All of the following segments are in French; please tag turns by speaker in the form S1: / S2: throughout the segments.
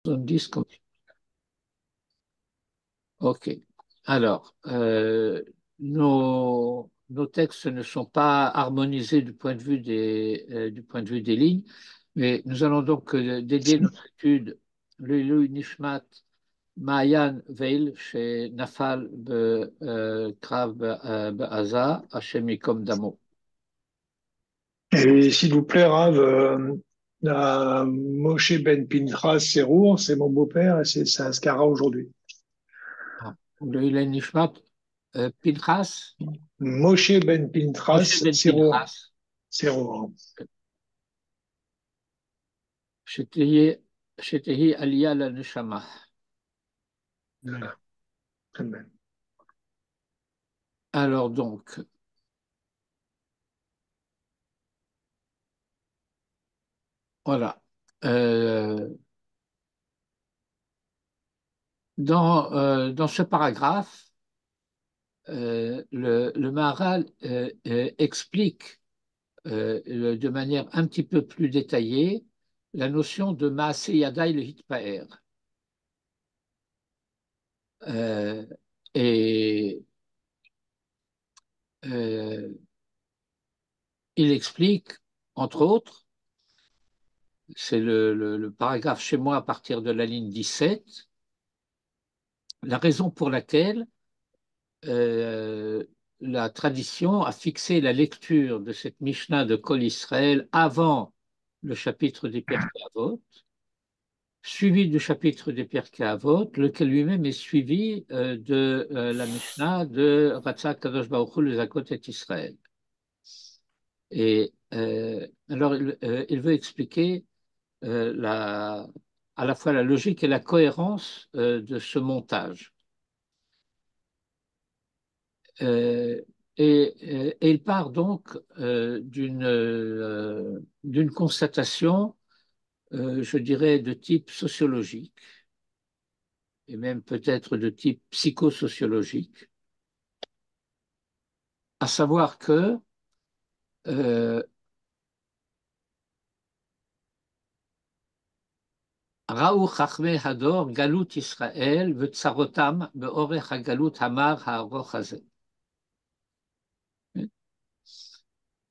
S1: 70 Ok. Alors, nos textes ne sont pas harmonisés du point de vue des lignes, mais nous allons donc dédier notre étude le Nishmat Maayan Veil chez Nafal Krav Be'aza, Hashem Yikom Damo.
S2: Et s'il vous plaît, Rav, Moshe Ben Pinchas Serour, c'est mon beau-père et c'est un Ascara aujourd'hui.
S1: Ah. Le Nishmat Pinchas,
S2: Moshe Ben
S1: Moshe
S2: Pinchas
S1: ben
S2: Serour.
S1: Pinchas,
S2: Serour.
S1: Shetehi Aliyah la Neshama.
S2: Voilà. Très bien.
S1: Alors donc, voilà. Euh, dans ce paragraphe, le Maharal explique de manière un petit peu plus détaillée la notion de Maaseh Yadai le Hitpaer. Euh, et euh, il explique, entre autres, c'est le paragraphe chez moi à partir de la ligne 17, la raison pour laquelle euh, la tradition a fixé la lecture de cette Mishnah de Kol Israël avant le chapitre des Pirkei Avot, suivi du chapitre des Pirkei Avot, lequel lui-même est suivi de la Mishnah de Ratzak Kadosh Baruch Hu le Zakot et Israël. Et alors, il veut expliquer à la fois la logique et la cohérence de ce montage. Euh, et il part donc d'une constatation, je dirais, de type sociologique, et même peut-être de type psychosociologique, à savoir que euh, Raou Chachmei Hador Galut Israël V'tsarotam Be'orech HaGalut Hamar Ha'aroch Hazeh.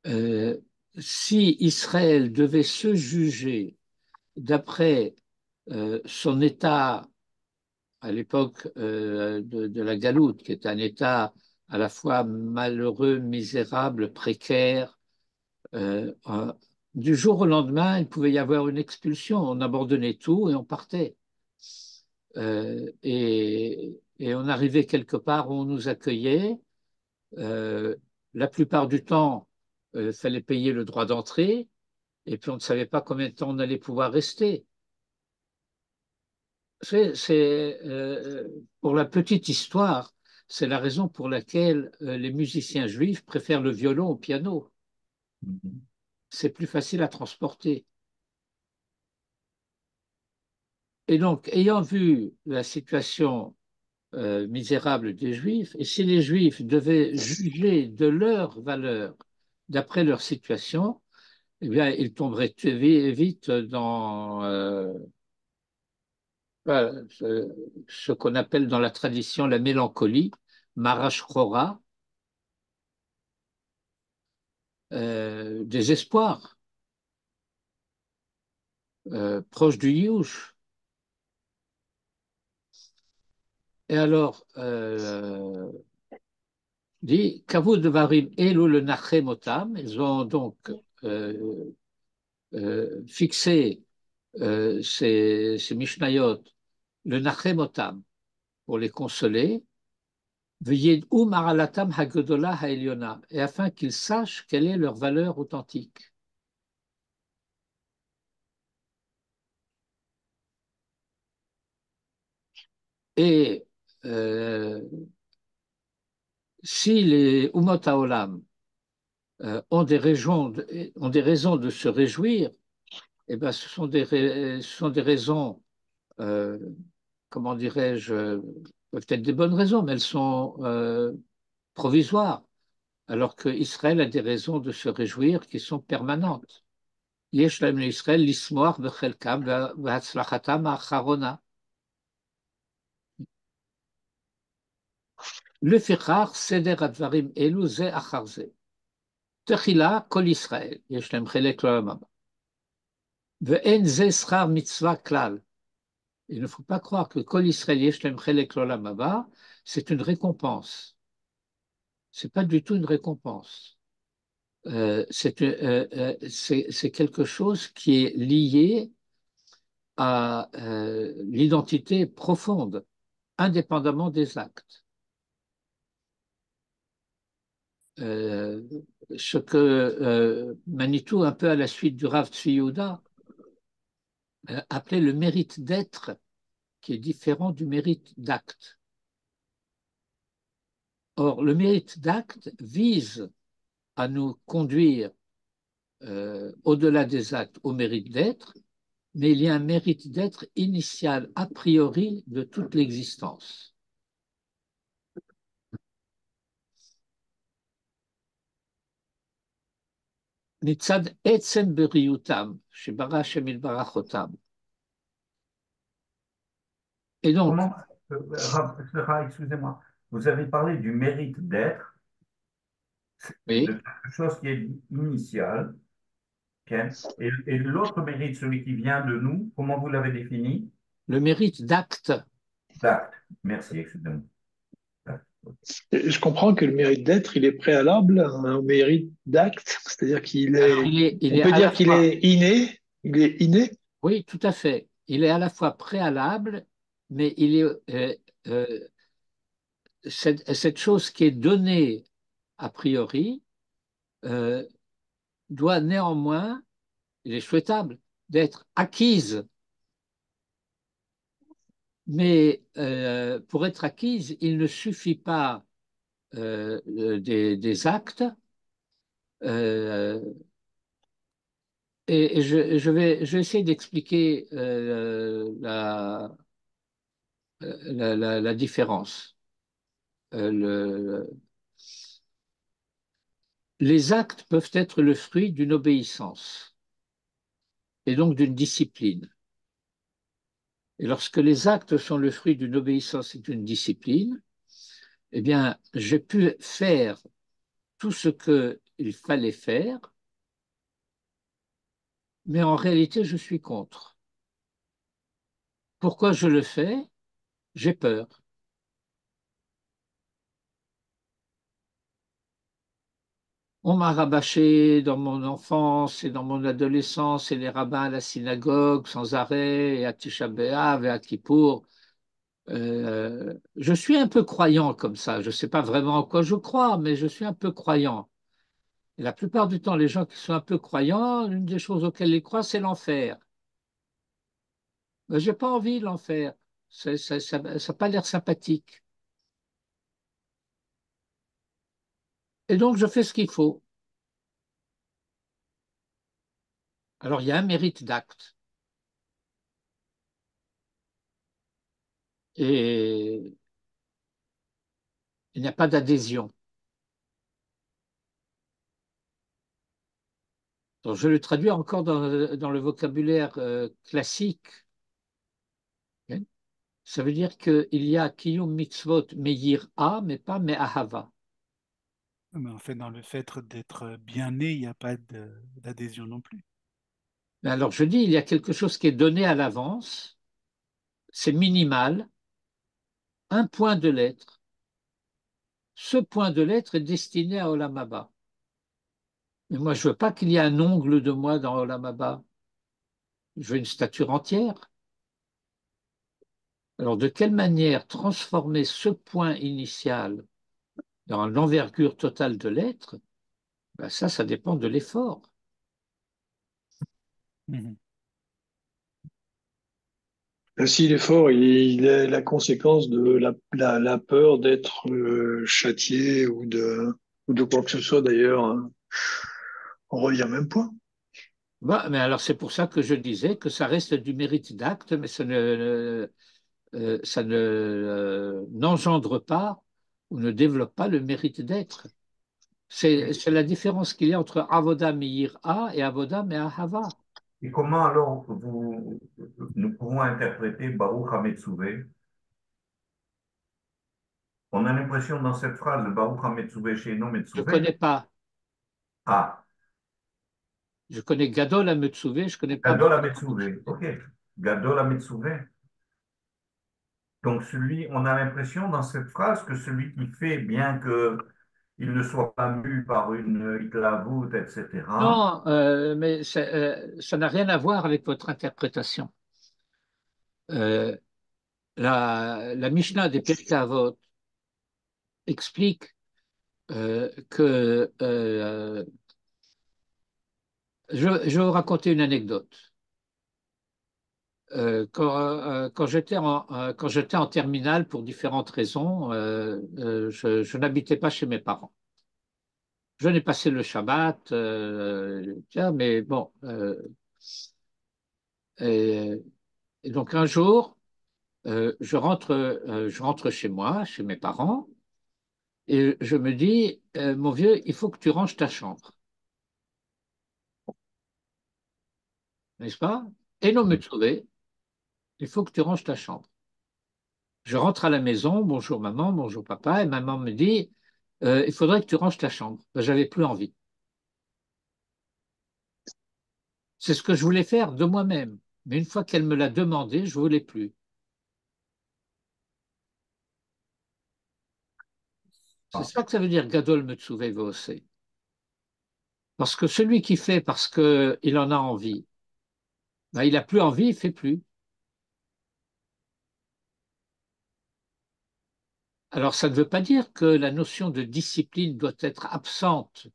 S1: Euh, si Israël devait se juger d'après son état à l'époque de la Galoute, qui est un état à la fois malheureux, misérable, précaire. Du jour au lendemain, il pouvait y avoir une expulsion. On abandonnait tout et on partait. Et on arrivait quelque part où on nous accueillait. Euh, la plupart du temps, il fallait payer le droit d'entrée. Et puis on ne savait pas combien de temps on allait pouvoir rester. Pour la petite histoire, c'est la raison pour laquelle les musiciens juifs préfèrent le violon au piano. C'est plus facile à transporter. Et donc, ayant vu la situation misérable des juifs, et si les juifs devaient juger de leur valeur d'après leur situation, eh bien, ils tomberaient vite dans voilà, ce qu'on appelle dans la tradition la mélancolie, Marash Chora, désespoir, proche du Yush. Et alors, dit Kavod Varim Elo le Nachem Otam, ils ont donc euh, fixé ces Mishnayot, le Nachem Otam, pour les consoler, V'yed'u Maralatam Hagodola Ha'elyona, et afin qu'ils sachent quelle est leur valeur authentique. Et si les Umot Haolam ont des raisons de se réjouir, eh ben, ce sont des raisons, euh, comment dirais-je, peut-être des bonnes raisons, mais elles sont provisoires, alors qu'Israël a des raisons de se réjouir qui sont permanentes. יש להם לישראל לשמוח בחלקם והצלחתם האחרונה. לפיכך סדר הדברים אלו זה אחר זה. תחילה כל ישראל, יש להם חלק לעולם הבא. ואין זה שכר מצווה כלל. Il ne faut pas croire que כל ישראל יש להם חלק לעולם הבא, c'est une récompense. C'est pas du tout une récompense. C'est quelque chose qui est lié à l'identité profonde, indépendamment des actes. Ce que Manitou, un peu à la suite du Rav Tzvi Yehuda, appelait le mérite d'être, qui est différent du mérite d'acte. Or, le mérite d'acte vise à nous conduire au-delà des actes au mérite d'être, mais il y a un mérite d'être initial a priori de toute l'existence. מצד עצם בריאותם, שברא השם יתברך אותם. Et donc,
S3: Comment, excusez-moi, vous avez parlé du mérite d'être,
S1: oui,
S3: de quelque chose qui est initial, ok. Et l'autre mérite, celui qui vient de nous, comment vous l'avez défini?
S1: le mérite d'acte.
S3: D'acte. Merci, excusez-moi.
S2: Je comprends que le mérite d'être, il est préalable au mérite d'acte, c'est-à-dire qu'il
S1: Alors,
S2: est,
S1: il
S2: on
S1: est
S2: peut
S1: à la
S2: dire qu'il
S1: fois,
S2: est inné, il est inné.
S1: oui, tout à fait, il est à la fois préalable, mais il est cette chose qui est donnée a priori euh, doit néanmoins, il est souhaitable d'être acquise. Mais pour être acquise, il ne suffit pas des actes. Euh, et je vais essayer d'expliquer la différence. Les actes peuvent être le fruit d'une obéissance et donc d'une discipline. Et lorsque les actes sont le fruit d'une obéissance et d'une discipline, eh bien, j'ai pu faire tout ce qu'il fallait faire, mais en réalité, je suis contre. Pourquoi je le fais? J'ai peur. On m'a rabâché dans mon enfance et dans mon adolescence et les rabbins à la synagogue sans arrêt et à Tisha B'Av et à Kippour. Je suis un peu croyant comme ça. Je ne sais pas vraiment en quoi je crois, mais je suis un peu croyant. Et la plupart du temps, les gens qui sont un peu croyants, l'une des choses auxquelles ils croient, c'est l'enfer. Mais je n'ai pas envie de l'enfer. Ça n'a pas l'air sympathique. Et donc, je fais ce qu'il faut. Alors, il y a un mérite d'acte. Et il n'y a pas d'adhésion. Donc, je le traduis encore dans le vocabulaire classique. Hein. Ça veut dire qu'il y a Kiyum Mitzvot Meir A, mais pas Me'ahava.
S4: Mais en fait, dans le fait d'être bien né, il n'y a pas d'adhésion non plus.
S1: Mais alors, je dis, il y a quelque chose qui est donné à l'avance, c'est minimal, un point de lettre. Ce point de lettre est destiné à Olam Haba. Mais moi, je ne veux pas qu'il y ait un ongle de moi dans Olam Haba. Je veux une stature entière. Alors, de quelle manière transformer ce point initial dans l'envergure totale de l'être? Ben ça dépend de l'effort.
S4: Mhm.
S2: Ainsi, l'effort, il est la conséquence de la peur d'être châtié ou de quoi que ce soit d'ailleurs. Hein. On revient au même point.
S1: Ben, mais alors, c'est pour ça que je disais que ça reste du mérite d'acte, mais ça ne n'engendre pas ou ne développe pas le mérite d'être. C'est la différence qu'il y a entre Avoda Meir A et Avoda Me'ahava.
S3: Et comment alors nous pouvons interpréter Baruch HaMetzuvé? On a l'impression dans cette phrase, Baruch HaMetzuvé Sheino
S1: Je ne
S3: Metzuvé.
S1: connais pas.
S3: Ah,
S1: Je connais Gadol à Metsuvé, je ne connais pas
S3: Gadol
S1: Baruch
S3: HaMetzuvé. OK. Gadol HaMetzuvé. Donc, on a l'impression dans cette phrase que celui qui fait, bien que il ne soit pas mu par une hitlavut, etc.
S1: Non, mais ça n'a rien à voir avec votre interprétation. Euh, la Mishnah des Pirkei Avot explique que je vais vous raconter une anecdote. Quand j'étais en terminale, pour différentes raisons, je n'habitais pas chez mes parents. Je n'ai passé le Shabbat, tiens, mais bon. Et, et donc un jour, je rentre chez moi, chez mes parents, et je me dis, mon vieux, il faut que tu ranges ta chambre, n'est-ce pas? Et non me trouver, il faut que tu ranges ta chambre. Je rentre à la maison, bonjour maman, bonjour papa, et maman me dit, il faudrait que tu ranges ta chambre. Ben, j'avais plus envie. C'est ce que je voulais faire de moi-même. Mais une fois qu'elle me l'a demandé, je voulais plus. C'est
S3: Ah,
S1: ça que ça veut dire Gadol Metsuve Vose. Parce que celui qui fait parce qu'il en a envie, ben, il n'a plus envie, il ne fait plus. Alors ça ne veut pas dire que la notion de discipline doit être absente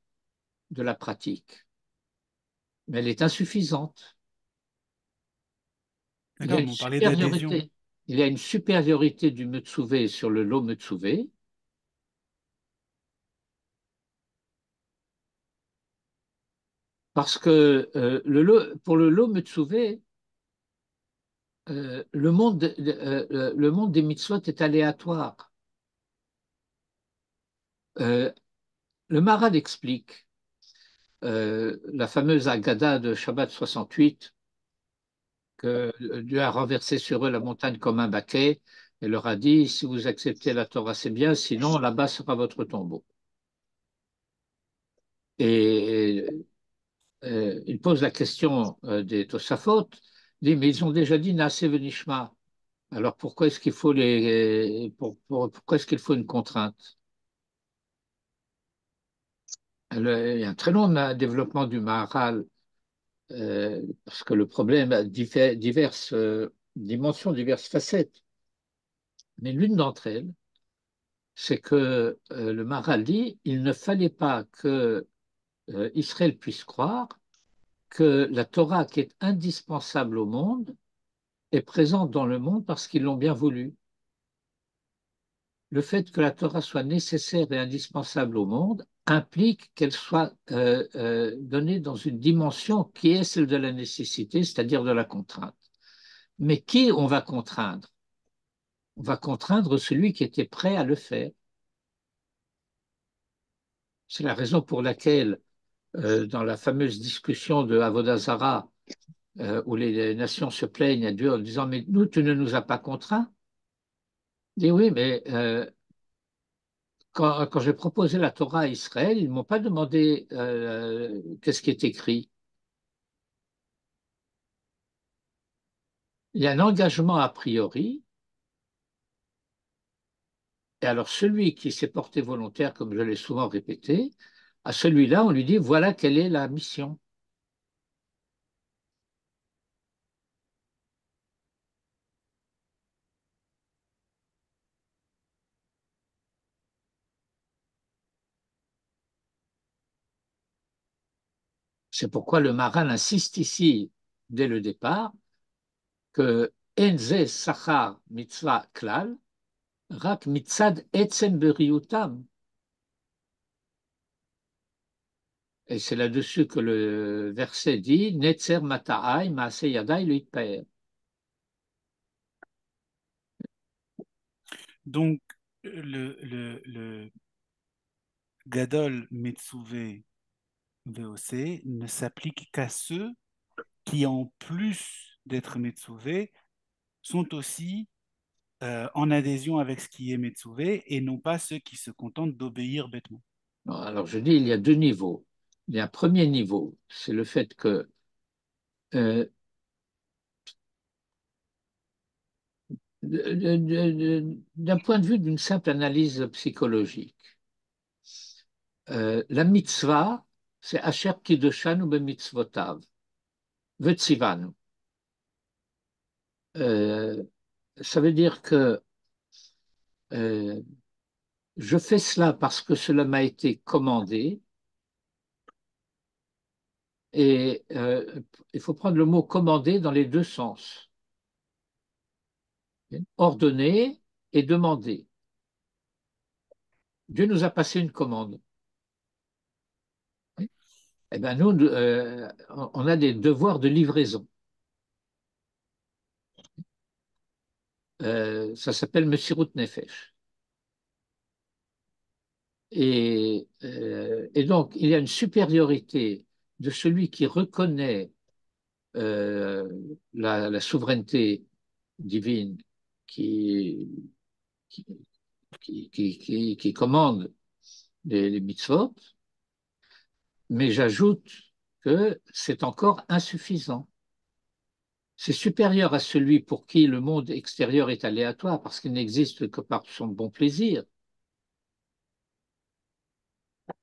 S1: de la pratique, mais elle est insuffisante. Il y a
S4: D'accord,
S1: une
S4: mais on parlait d'adhésion.
S1: supériorité. Il y a une supériorité du Metsuve sur le lot Metsuve, parce que pour le lot Metsuve, le monde des mitzvot est aléatoire. Euh, le Maral explique la fameuse Agada de Shabbat 68, que Dieu a renversé sur eux la montagne comme un baquet et leur a dit, si vous acceptez la Torah, c'est bien, sinon là-bas sera votre tombeau. Et il pose la question des Tosafot, il dit, mais ils ont déjà dit Naaseh Venishma. Alors pourquoi est-ce qu'il faut pourquoi est-ce qu'il faut une contrainte? Il y a un très long développement du Maharal, parce que le problème a diverses dimensions, diverses facettes. Mais l'une d'entre elles, c'est que le Maharal dit il ne fallait pas que Israël puisse croire que la Torah, qui est indispensable au monde, est présente dans le monde parce qu'ils l'ont bien voulu. Le fait que la Torah soit nécessaire et indispensable au monde implique qu'elle soit donnée dans une dimension qui est celle de la nécessité, c'est-à-dire de la contrainte. Mais qui on va contraindre? On va contraindre celui qui était prêt à le faire. C'est la raison pour laquelle, dans la fameuse discussion de Avodah Zarah, où les nations se plaignent à Dieu en disant, mais nous, tu ne nous as pas contraints. Il dit oui, mais quand j'ai proposé la Torah à Israël, ils ne m'ont pas demandé qu'est-ce qui est écrit. Il y a un engagement a priori, et alors celui qui s'est porté volontaire, comme je l'ai souvent répété, à celui-là, on lui dit, voilà quelle est la mission. C'est pourquoi le Maral insiste ici, dès le départ, que Enze Sachar Mitzvah Klal, Rak Mitzad Etzem Beriutam. Et c'est là-dessus que le verset dit Netzer Mata'ai Maase Yadai Luitper.
S4: Donc, le Gadol Metsuve VOC ne s'applique qu'à ceux qui, en plus d'être Metsuvé, sont aussi en adhésion avec ce qui est Metsuvé et non pas ceux qui se contentent d'obéir bêtement.
S1: Alors, je dis, il y a deux niveaux. Il y a un premier niveau, c'est le fait que euh, d'un point de vue d'une simple analyse psychologique, la mitzvah, c'est Asher Kiddushanu b'mitzvotav, v'tzivanu. Ça veut dire que euh, je fais cela parce que cela m'a été commandé. Et il faut prendre le mot commandé dans les deux sens. Ordonner et demander. Dieu nous a passé une commande. Eh bien, nous, on a des devoirs de livraison. Ça s'appelle Messirut Nefesh. Et donc, il y a une supériorité de celui qui reconnaît la souveraineté divine qui, qui, qui commande les mitzvot, mais j'ajoute que c'est encore insuffisant. C'est supérieur à celui pour qui le monde extérieur est aléatoire parce qu'il n'existe que par son bon plaisir.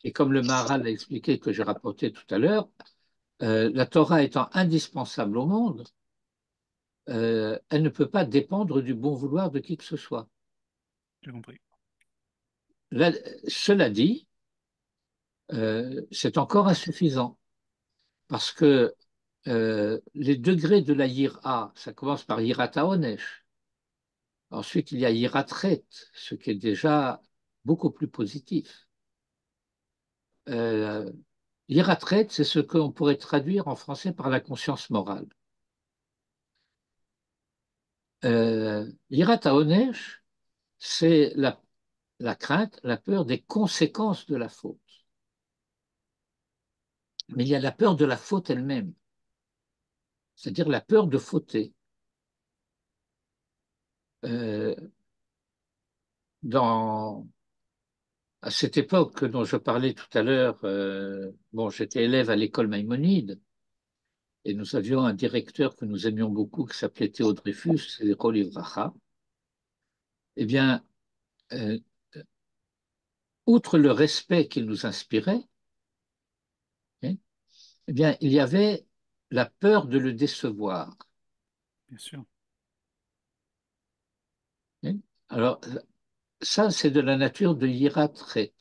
S1: Et comme le Maharal l'a expliqué, que j'ai rapporté tout à l'heure, la Torah étant indispensable au monde, elle ne peut pas dépendre du bon vouloir de qui que ce soit.
S4: J'ai compris.
S1: Là, cela dit, c'est encore insuffisant parce que les degrés de la yira, ça commence par yirata onesh. Ensuite, il y a yiratret, ce qui est déjà beaucoup plus positif. Euh, Yiratret, c'est ce qu'on pourrait traduire en français par la conscience morale. Yirata onesh, c'est la crainte, la peur des conséquences de la faute. Mais il y a la peur de la faute elle-même, c'est-à-dire la peur de fauter. Euh, à cette époque dont je parlais tout à l'heure, bon, j'étais élève à l'école Maïmonide et nous avions un directeur que nous aimions beaucoup qui s'appelait Théo Dreyfus, c'est Livracha. Eh bien, euh, outre le respect qu'il nous inspirait, hein, eh bien, il y avait la peur de le décevoir.
S4: Bien sûr.
S1: Hein. Alors, ça, c'est de la nature de Yirat-Ret.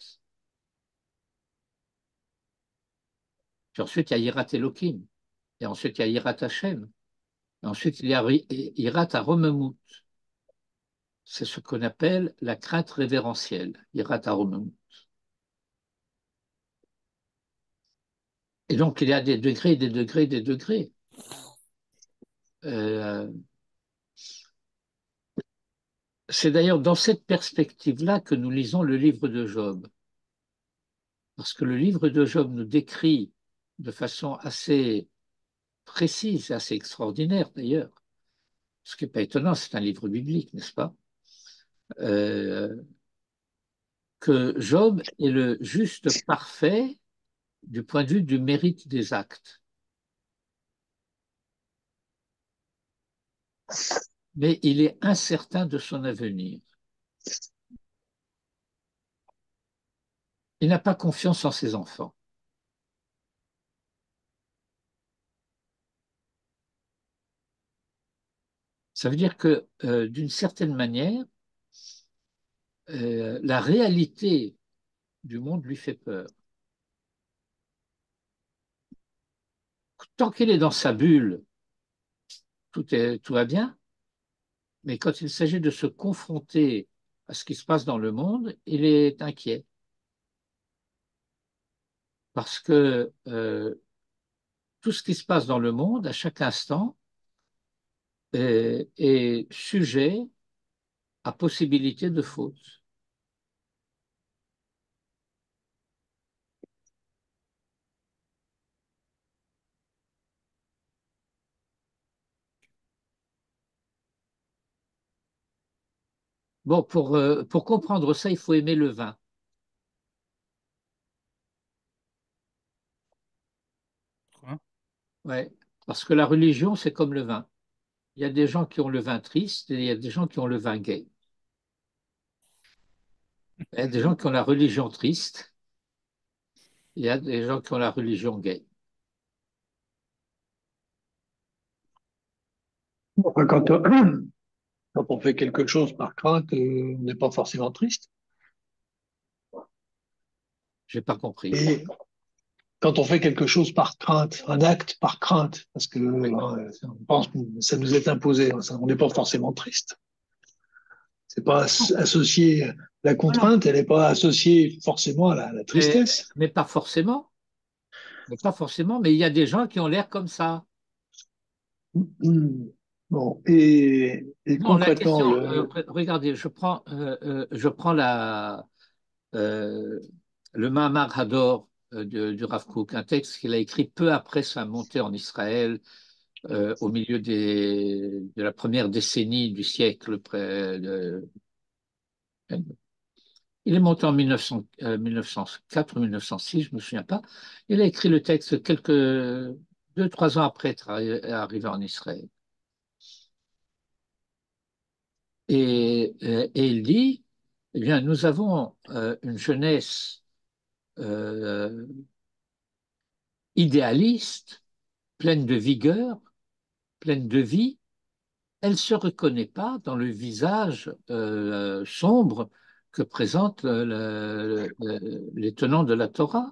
S1: Puis ensuite, il y a Yirat Elohim. Et ensuite, il y a Yirat Hashem. Et ensuite, il y a Yirat Aromemut. C'est ce qu'on appelle la crainte révérentielle, Yirat Aromemut. Et donc, il y a des degrés, des degrés, des degrés. Euh, c'est d'ailleurs dans cette perspective-là que nous lisons le livre de Job. Parce que le livre de Job nous décrit de façon assez précise, assez extraordinaire d'ailleurs. Ce qui n'est pas étonnant, c'est un livre biblique, n'est-ce pas? Que Job est le juste parfait du point de vue du mérite des actes. Mais il est incertain de son avenir. Il n'a pas confiance en ses enfants. Ça veut dire que, d'une certaine manière, la réalité du monde lui fait peur. Tant qu'il est dans sa bulle, tout va bien, mais quand il s'agit de se confronter à ce qui se passe dans le monde, il est inquiet. Parce que tout ce qui se passe dans le monde, à chaque instant, est sujet à possibilité de faute. Bon, pour comprendre ça, il faut aimer le vin.
S4: Quoi.
S1: Ouais. Parce que la religion, c'est comme le vin. Il y a des gens qui ont le vin triste et il y a des gens qui ont le vin gai. Il y a des gens qui ont la religion triste, il y a des gens qui ont la religion gay.
S2: Enfin, quand on fait quelque chose par crainte, on n'est pas forcément triste.
S1: J'ai pas compris.
S2: Et quand on fait quelque chose par crainte, un acte par crainte, parce que
S1: Oui.
S2: on pense que ça nous est imposé, on n'est pas forcément triste. C'est pas associé, la
S1: Non, non.
S2: contrainte, elle n'est pas associée forcément à la
S1: Mais,
S2: tristesse.
S1: mais pas forcément. Mais pas forcément. Mais il y a des gens qui ont l'air comme ça.
S2: Mm. Bon, et
S1: Non, la
S2: concrètement,
S1: question, regardez, je prends euh, le Mahamar Hador du Rav Kook, un texte qu'il a écrit peu après sa montée en Israël, au milieu de la première décennie du siècle. Il est monté en 1904 ou 1906, je ne me souviens pas. Il a écrit le texte 2, 3 ans après être arrivé en Israël. Et il dit, eh bien, nous avons une jeunesse euh, idéaliste, pleine de vigueur, pleine de vie. Elle ne se reconnaît pas dans le visage sombre que présentent les tenants de la Torah.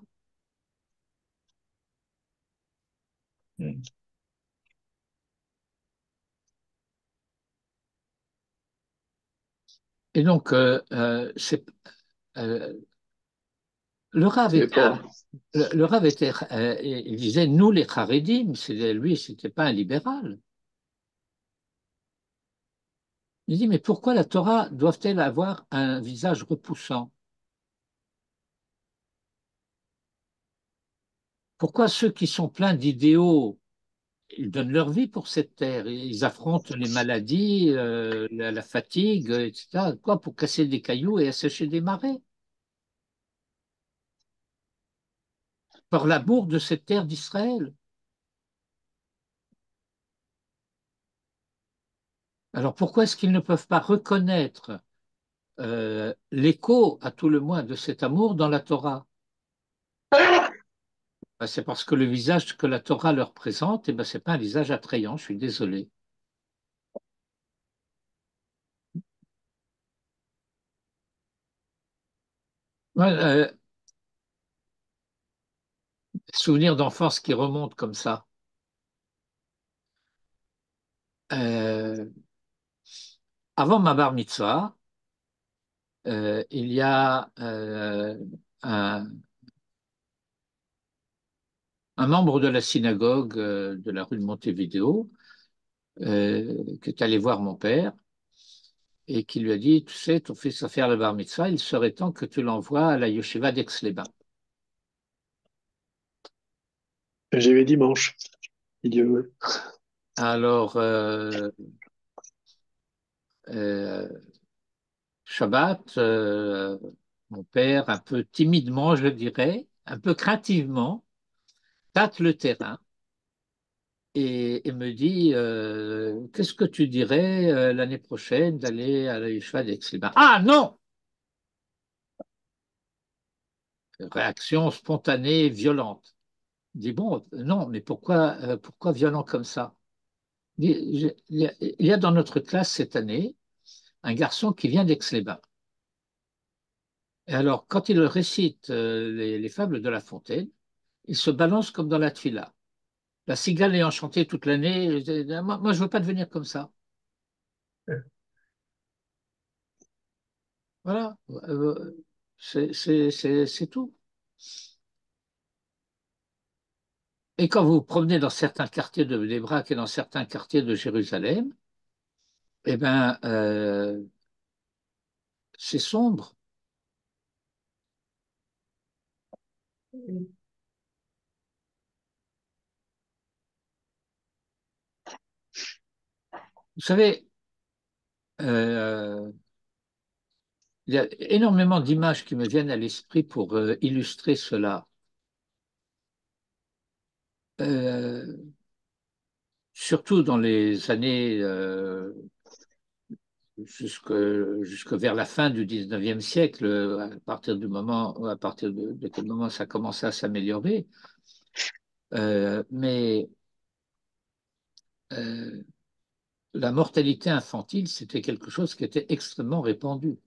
S1: Et donc, euh, le Rav
S2: c'est
S1: était,
S2: pas,
S1: le Rav était, il disait, nous les Haredim, lui, c'était pas un libéral. Il dit, mais pourquoi la Torah doit-elle avoir un visage repoussant? Pourquoi ceux qui sont pleins d'idéaux, ils donnent leur vie pour cette terre, ils affrontent les maladies, la fatigue, etc. Quoi, pour casser des cailloux et assécher des marais? Par l'amour de cette terre d'Israël. Alors pourquoi est-ce qu'ils ne peuvent pas reconnaître l'écho, à tout le moins, de cet amour dans la Torah? Ben, c'est parce que le visage que la Torah leur présente, eh ben, ce n'est pas un visage attrayant, je suis désolé. Ouais, souvenirs d'enfance qui remontent comme ça. Euh, Avant ma bar mitzvah, il y a un, un membre de la synagogue de la rue de Montevideo qui est allé voir mon père et qui lui a dit, tu sais, ton fils va faire le bar mitzvah, il serait temps que tu l'envoies à la yeshiva d'Aix-les-Bains.
S2: j'y vais dimanche. Il dit,
S1: Alors, euh, Shabbat, mon père, un peu timidement, je dirais, un peu craintivement, tâte le terrain et me dit qu'est-ce que tu dirais l'année prochaine d'aller à la Yeshiva d'Aix-les-Bains? Ah non! Réaction spontanée, violente. Je dis bon, non, mais pourquoi violent comme ça? Il y a dans notre classe cette année un garçon qui vient d'Aix-les-Bains. Et alors, quand il récite les fables de La Fontaine, il se balance comme dans la tfila. La cigale ayant chanté toute l'année, moi, je ne veux pas devenir comme ça. Voilà. C'est tout. Et quand vous vous promenez dans certains quartiers de Bnei-Brak et dans certains quartiers de Jérusalem, eh ben, c'est sombre. Vous savez, euh, Il y a énormément d'images qui me viennent à l'esprit pour illustrer cela. Surtout dans les années jusque vers la fin du 19e siècle, à partir de quel moment ça a commencé à s'améliorer. Mais la mortalité infantile, c'était quelque chose qui était extrêmement répandu.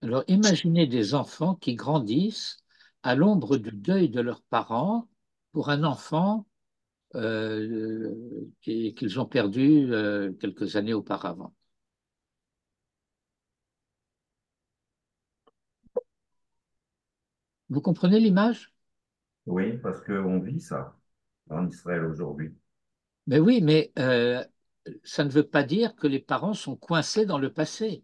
S1: Alors, imaginez des enfants qui grandissent à l'ombre du deuil de leurs parents pour un enfant qu'ils ont perdu quelques années auparavant. Vous comprenez l'image?
S3: Oui, parce qu'on vit ça en Israël aujourd'hui.
S1: Mais oui, mais ça ne veut pas dire que les parents sont coincés dans le passé.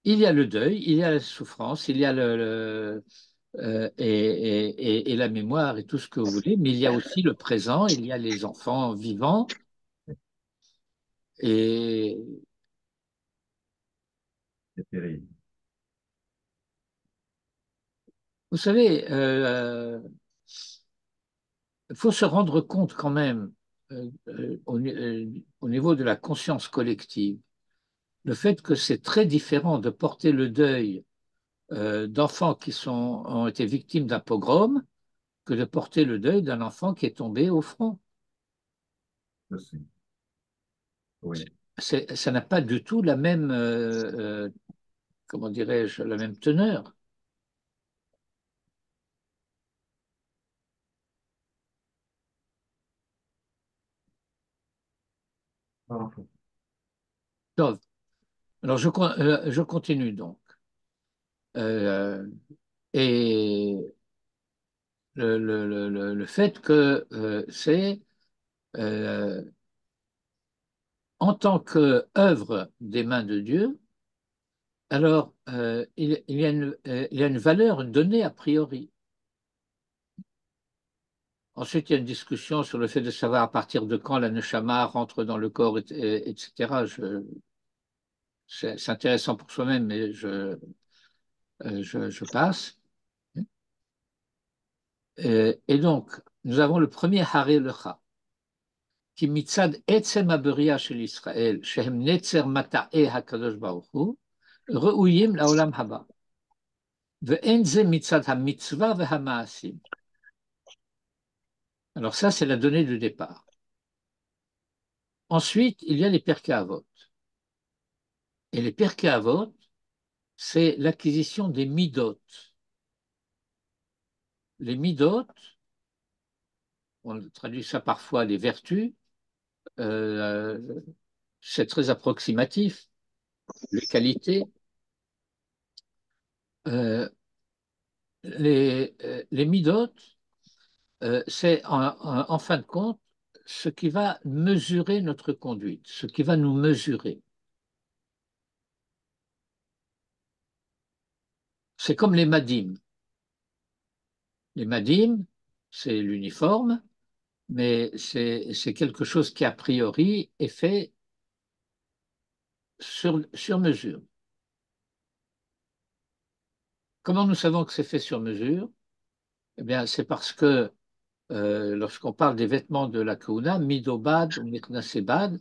S1: Il y a le deuil, il y a la souffrance, il y a et la mémoire et tout ce que vous voulez, mais il y a aussi le présent, il y a les enfants vivants. Et
S3: C'est terrible.
S1: vous savez, il faut se rendre compte quand même au niveau de la conscience collective, le fait que c'est très différent de porter le deuil d'enfants ont été victimes d'un pogrom que de porter le deuil d'un enfant qui est tombé au front.
S3: Je sais. Oui.
S1: Ça n'a pas du tout la même, comment dirais-je, la même teneur.
S3: Ah,
S1: Donc, alors, je continue donc. Euh, et le fait que c'est euh, en tant qu'œuvre des mains de Dieu, alors il y a une valeur donnée a priori. Ensuite, il y a une discussion sur le fait de savoir à partir de quand la neshama rentre dans le corps, etc. C'est intéressant pour soi-même, mais je passe. Et donc, nous avons le premier Haré Lecha, qui mitzad etzem haberia shel Israël, shehem netzer mata'e hakadosh baruch hu, ראויים לעולם הבא. ואין זה מצד המצווה והמעשים. Alors ça, c'est la donnée du départ. Ensuite, il y a les Pirkei Avot. Et les Pirkei Avot, c'est l'acquisition des midot. Les midot, on traduit ça parfois les vertus, euh, c'est très approximatif. Les qualités, euh, les midot, c'est en fin de compte ce qui va mesurer notre conduite, ce qui va nous mesurer. C'est comme les madim. Les madim, c'est l'uniforme, mais c'est quelque chose qui, a priori, est fait sur mesure. Comment nous savons que c'est fait sur mesure? Eh bien, c'est parce que lorsqu'on parle des vêtements de la Kouna, midobad ou miknasebad,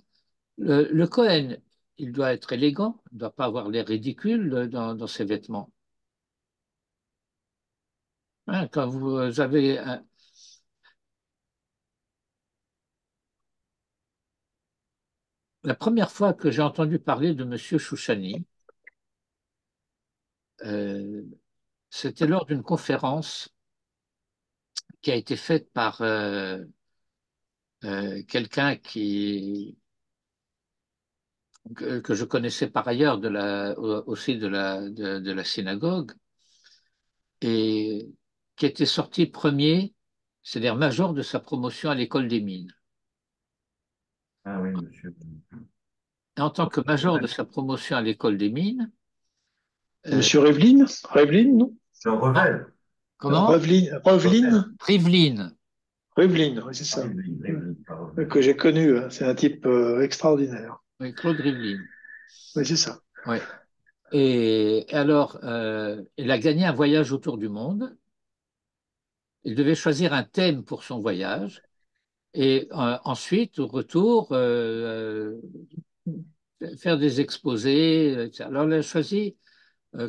S1: le Kohen, il doit être élégant, il ne doit pas avoir l'air ridicule dans ses vêtements. Hein, quand vous avez la première fois que j'ai entendu parler de M. Chouchani, euh, c'était lors d'une conférence qui a été faite par quelqu'un que je connaissais par ailleurs aussi de la synagogue et qui était sorti premier, c'est-à-dire major de sa promotion à l'école des mines.
S3: Ah oui, monsieur.
S1: Et en tant que major de sa promotion à l'école des mines,
S2: Monsieur Revlin? Revlin, non?
S3: Je
S1: non,
S3: révèle.
S1: comment?
S2: Revlin?
S1: Rivline.
S2: Rivlin, oui, c'est ça. Que j'ai connu, hein. C'est un type extraordinaire.
S1: Oui, Claude Rivlin.
S2: Oui, c'est ça.
S1: Ouais. Et alors, il a gagné un voyage autour du monde. Il devait choisir un thème pour son voyage. Et ensuite, au retour, faire des exposés, etc. Alors, il a choisi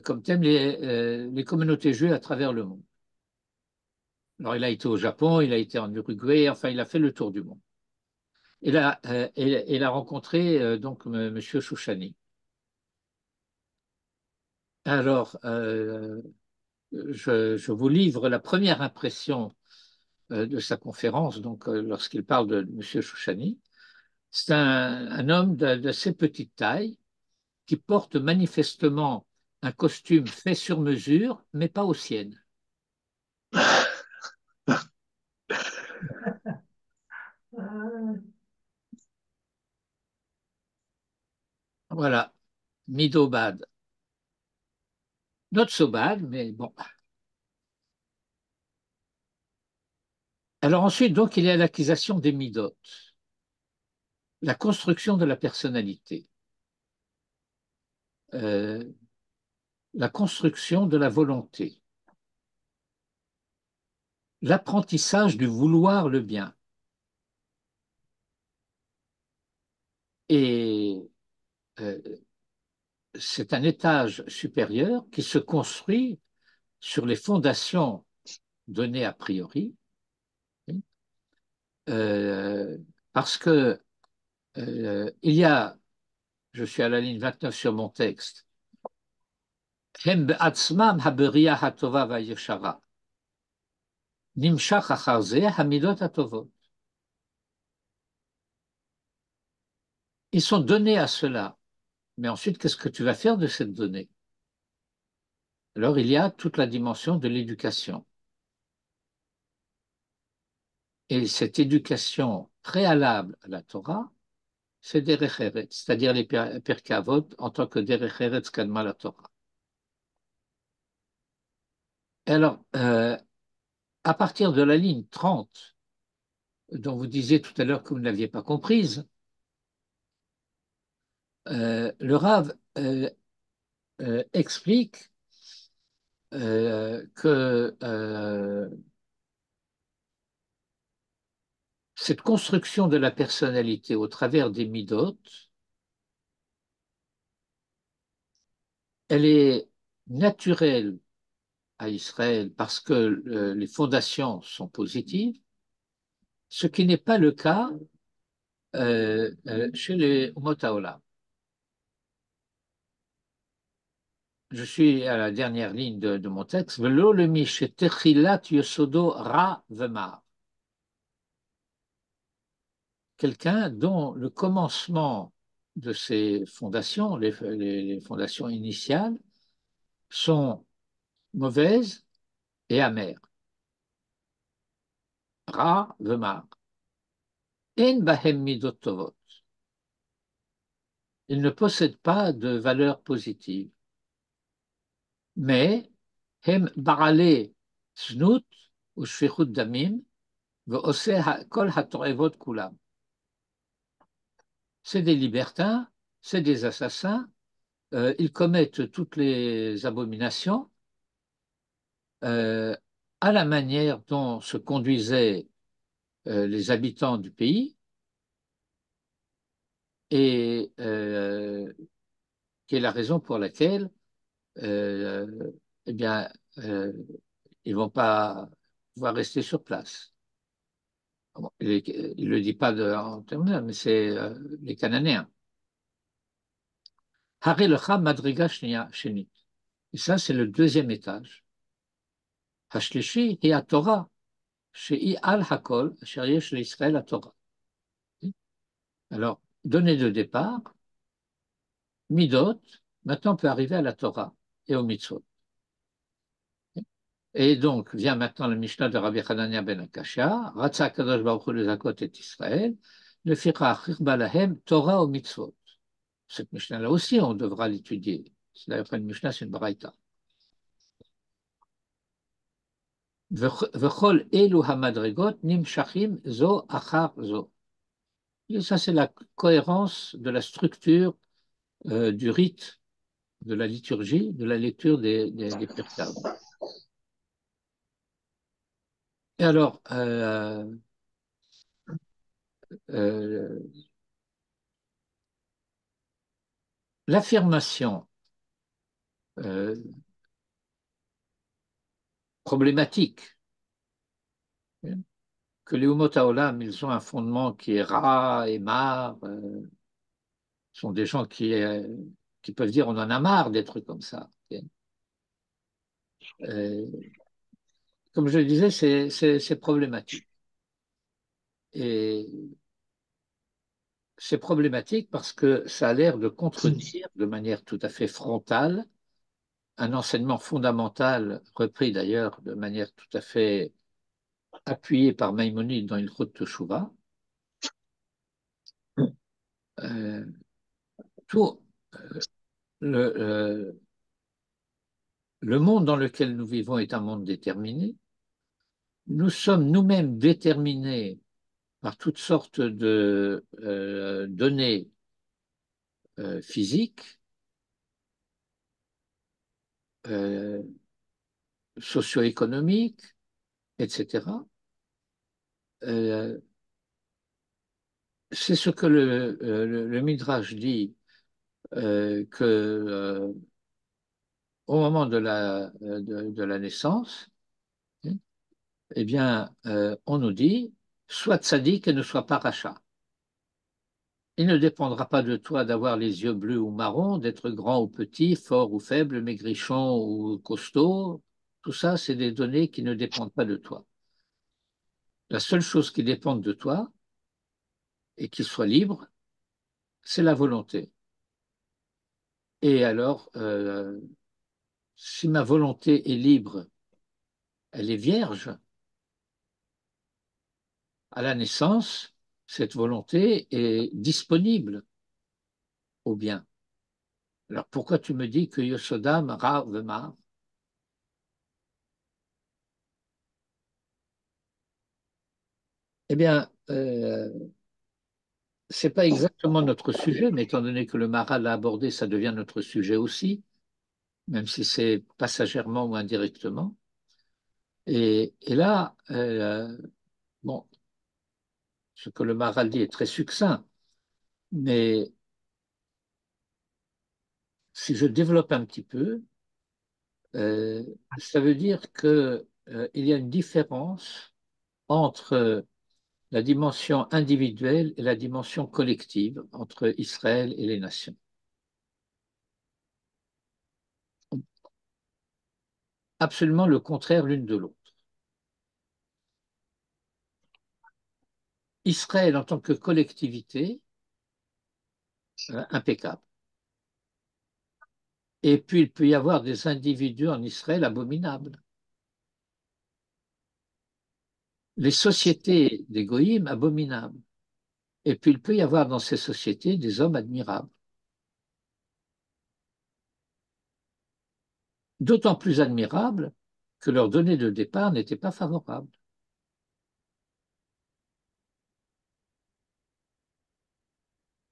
S1: comme thème les communautés juives à travers le monde. Alors, il a été au Japon, il a été en Uruguay, enfin, il a fait le tour du monde. Il a rencontré donc Monsieur Chouchani. Alors, je vous livre la première impression de sa conférence, donc lorsqu'il parle de Monsieur Chouchani. C'est un homme d'assez petite taille qui porte manifestement un costume fait sur mesure, mais pas aux siennes. Voilà, middle bad. Not so bad, mais bon. Alors ensuite, donc, il y a l'acquisition des midot, la construction de la personnalité, euh, la construction de la volonté, l'apprentissage du vouloir le bien. Et euh, c'est un étage supérieur qui se construit sur les fondations données a priori, euh, parce que il y a, je suis à la ligne 29 sur mon texte, Hem be'atzmam haberia hatova va'yeshara, nimshach achar zeh hamidot hatovot. Ils sont donnés à cela, mais ensuite, qu'est-ce que tu vas faire de cette donnée? Alors, il y a toute la dimension de l'éducation. Et cette éducation préalable à la Torah, c'est Derech Eretz, c'est-à-dire les Pirkei Avot en tant que Derech Eretz Kadma la Torah. Et alors, à partir de la ligne 30, dont vous disiez tout à l'heure que vous ne l'aviez pas comprise, le Rav explique que cette construction de la personnalité au travers des midot, elle est naturelle à Israël parce que les fondations sont positives, ce qui n'est pas le cas chez les Umot Haolam. Je suis à la dernière ligne de mon texte. Velo le miche techilat yosodo ra vemar. Quelqu'un dont le commencement de ses fondations, les fondations initiales, sont mauvaises et amères. Ra vemar. En bahem midot tovot. Il ne possède pas de valeur positive. Mais hem barale snout ou shfichut damim ve'oseh kol hato'evot kulam. C'est des libertins, c'est des assassins, ils commettent toutes les abominations euh, à la manière dont se conduisaient les habitants du pays et qui est la raison pour laquelle eh bien, euh, ils ne vont pas pouvoir rester sur place. Bon, il ne le dit pas en termes là, mais c'est les Cananéens. Haré lecha madriga shenit. Et ça, c'est le deuxième étage. Hashlishi hi Torah, shei al hakol, asher yesh l'Israël à Torah. Alors, donnée de départ, midot, maintenant on peut arriver à la Torah et au mitzvot. Et donc, vient maintenant le Mishnah de Rabbi Hanania ben Akashia, Ratza Kadosh Baruch Hu lezakot et Israël, le fichach chirba lahem Torah au mitzvot. Cette Mishnah-là aussi, on devra l'étudier. C'est d'ailleurs pas une Mishnah, c'est une Baraita. V'chol elu hamadregot nimshachim zo achar zo. Et ça, c'est la cohérence de la structure du rite, de la liturgie, de la lecture des Pirkei. Et alors, l'affirmation problématique que les Umot Haolam, ils ont un fondement qui est ras et marre, sont des gens qui peuvent dire on en a marre d'être comme ça. Comme je le disais, c'est problématique. Et c'est problématique parce que ça a l'air de contredire de manière tout à fait frontale un enseignement fondamental, repris d'ailleurs de manière tout à fait appuyée par Maïmonide dans Ilchot Teshuvah. Euh, tout le, le monde dans lequel nous vivons est un monde déterminé. Nous sommes nous-mêmes déterminés par toutes sortes de données physiques, euh, socio-économiques, etc. C'est ce que le Midrash dit que au moment de la naissance, hein, eh bien, on nous dit sois tzaddik et ne sois pas rachat. Il ne dépendra pas de toi d'avoir les yeux bleus ou marrons, d'être grand ou petit, fort ou faible, maigrichon ou costaud. Tout ça, c'est des données qui ne dépendent pas de toi. La seule chose qui dépend de toi et qui soit libre, c'est la volonté. Et alors, si ma volonté est libre, elle est vierge, à la naissance, cette volonté est disponible au bien. Alors pourquoi tu me dis que Yosodam Ra Vemar? Eh bien, c'est pas exactement notre sujet, mais étant donné que le Maharal l'a abordé, ça devient notre sujet aussi, même si c'est passagèrement ou indirectement. Et là, bon, ce que le Maharal dit est très succinct, mais si je développe un petit peu, euh, ça veut dire que il y a une différence entre la dimension individuelle et la dimension collective entre Israël et les nations. Absolument le contraire l'une de l'autre. Israël en tant que collectivité, impeccable. Et puis il peut y avoir des individus en Israël abominables. Les sociétés des goïms abominables. Et puis il peut y avoir dans ces sociétés des hommes admirables. D'autant plus admirables que leurs données de départ n'étaient pas favorables.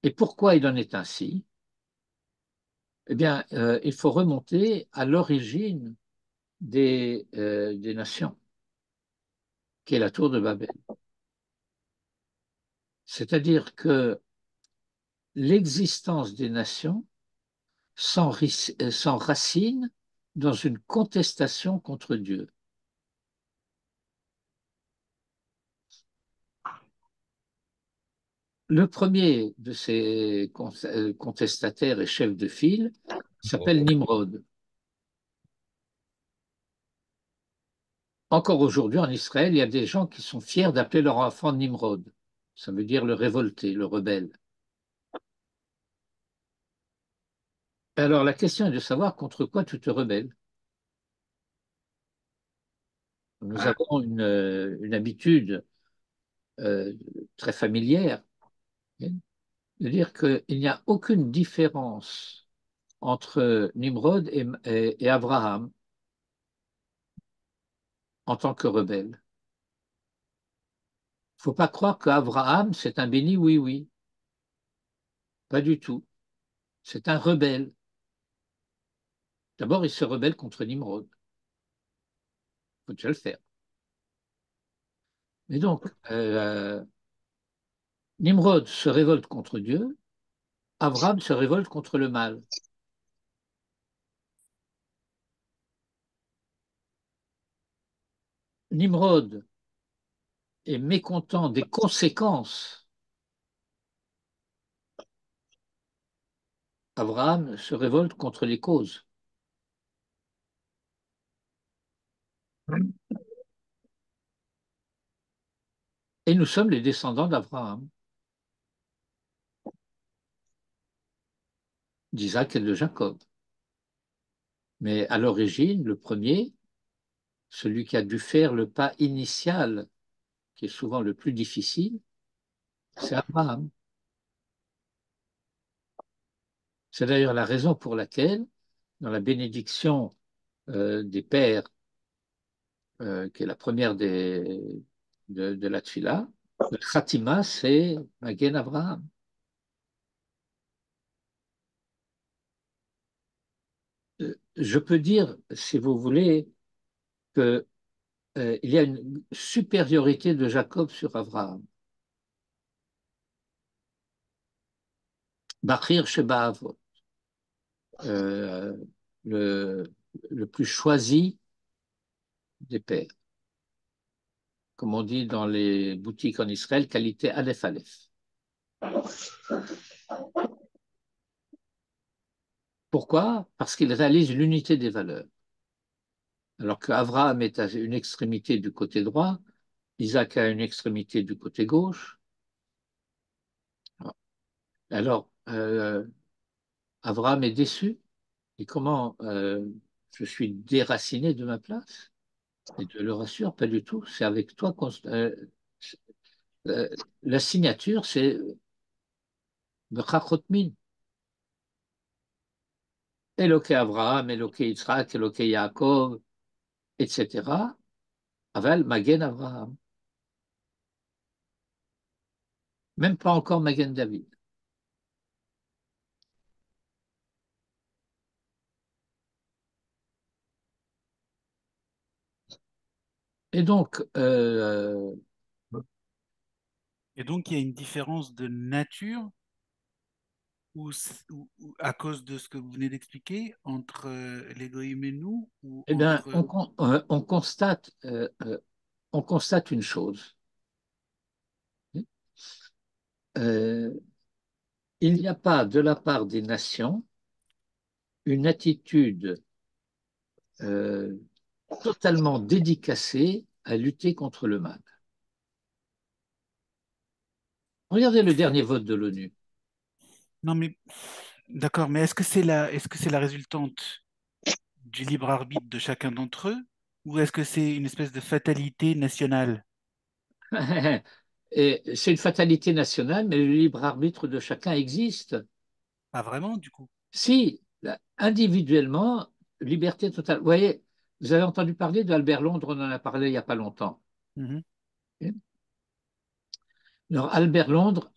S1: Et pourquoi il en est ainsi? Eh bien, il faut remonter à l'origine des nations, qui est la tour de Babel. C'est-à-dire que l'existence des nations s'enracine dans une contestation contre Dieu. Le premier de ces contestataires et chefs de file s'appelle Nimrod. Encore aujourd'hui en Israël, il y a des gens qui sont fiers d'appeler leur enfant Nimrod. Ça veut dire le révolté, le rebelle. Alors la question est de savoir contre quoi tu te rebelles. Nous avons une habitude euh, très familière de dire qu'il n'y a aucune différence entre Nimrod et Abraham en tant que rebelle. Il ne faut pas croire qu'Abraham, c'est un béni, oui, oui. Pas du tout. C'est un rebelle. D'abord, il se rebelle contre Nimrod. Il faut déjà le faire. Mais donc, Nimrod se révolte contre Dieu, Abraham se révolte contre le mal. Nimrod est mécontent des conséquences. Abraham se révolte contre les causes. Et nous sommes les descendants d'Abraham, d'Isaac et de Jacob. Mais à l'origine, le premier, celui qui a dû faire le pas initial, qui est souvent le plus difficile, c'est Abraham. C'est d'ailleurs la raison pour laquelle, dans la bénédiction des pères, qui est la première de la Tfila, le Khatima, c'est Magen Abraham. Je peux dire, si vous voulez, qu'il y a une supériorité de Jacob sur Abraham. Bachir Sheba Avot, euh, le, le plus choisi des pères. Comme on dit dans les boutiques en Israël, qualité Aleph Aleph. Pourquoi? Parce qu'il réalise l'unité des valeurs. Alors qu'Abraham est à une extrémité du côté droit, Isaac a une extrémité du côté gauche. Alors, Abraham est déçu. Et comment je suis déraciné de ma place? Et je le rassure, pas du tout. C'est avec toi qu'on la signature, c'est Bechachot Min. Eloké Abraham, Eloké Yitzhak, Eloké Yaakov, etc. Aval Magen Abraham. Même pas encore Magen David. Et donc,
S4: Et donc, il y a une différence de nature ou à cause de ce que vous venez d'expliquer entre les Goïm et nous ou
S1: eh bien,
S4: entre...
S1: on constate une chose. Euh, il n'y a pas de la part des nations une attitude euh, totalement dédicacée à lutter contre le mal. Regardez le dernier vote de l'ONU.
S4: Non, mais d'accord, mais est-ce que c'est la résultante du libre arbitre de chacun d'entre eux ou est-ce que c'est une espèce de fatalité nationale?
S1: Et c'est une fatalité nationale, mais le libre arbitre de chacun existe.
S4: Pas vraiment, du coup.
S1: Si, individuellement, liberté totale. Vous voyez, vous avez entendu parler d'Albert Londres, on en a parlé il n'y a pas longtemps.
S4: Mhm.
S1: Alors, Albert Londres,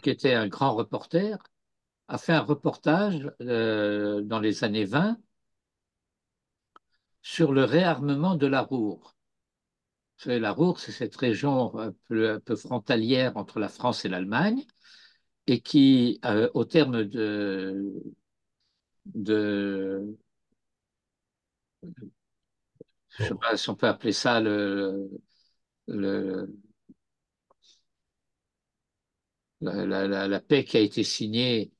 S1: qui était un grand reporter, a fait un reportage dans les années 20 sur le réarmement de la Ruhr. Vous savez, la Ruhr, c'est cette région un peu frontalière entre la France et l'Allemagne, et qui, au terme de je ne sais pas si on peut appeler ça le- la paix qui a été signée,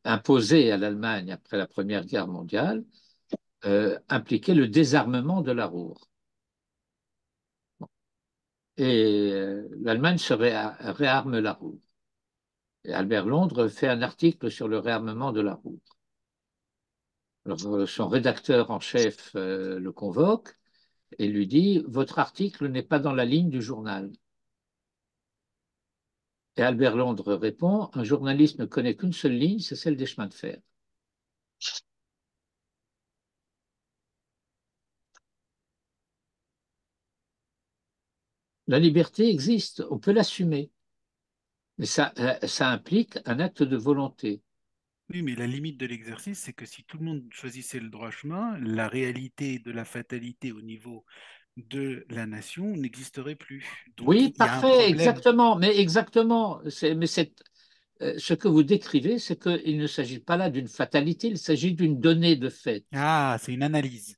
S1: imposée à l'Allemagne après la Première Guerre mondiale, impliquait le désarmement de la Ruhr. Et l'Allemagne réarme la Ruhr. Et Albert Londres fait un article sur le réarmement de la Ruhr. Alors, son rédacteur en chef le convoque et lui dit: votre article n'est pas dans la ligne du journal. Et Albert Londres répond: un journaliste ne connaît qu'une seule ligne, c'est celle des chemins de fer. La liberté existe, on peut l'assumer, mais ça implique un acte de volonté.
S4: Oui, mais la limite de l'exercice, c'est que si tout le monde choisissait le droit chemin, la réalité de la fatalité au niveau de la nation n'existerait plus. Donc,
S1: Oui,
S4: il y a un
S1: parfait,
S4: problème.
S1: exactement, mais exactement. Ce que vous décrivez, c'est qu'il ne s'agit pas là d'une fatalité, il s'agit d'une donnée de fait.
S4: Ah, c'est une analyse.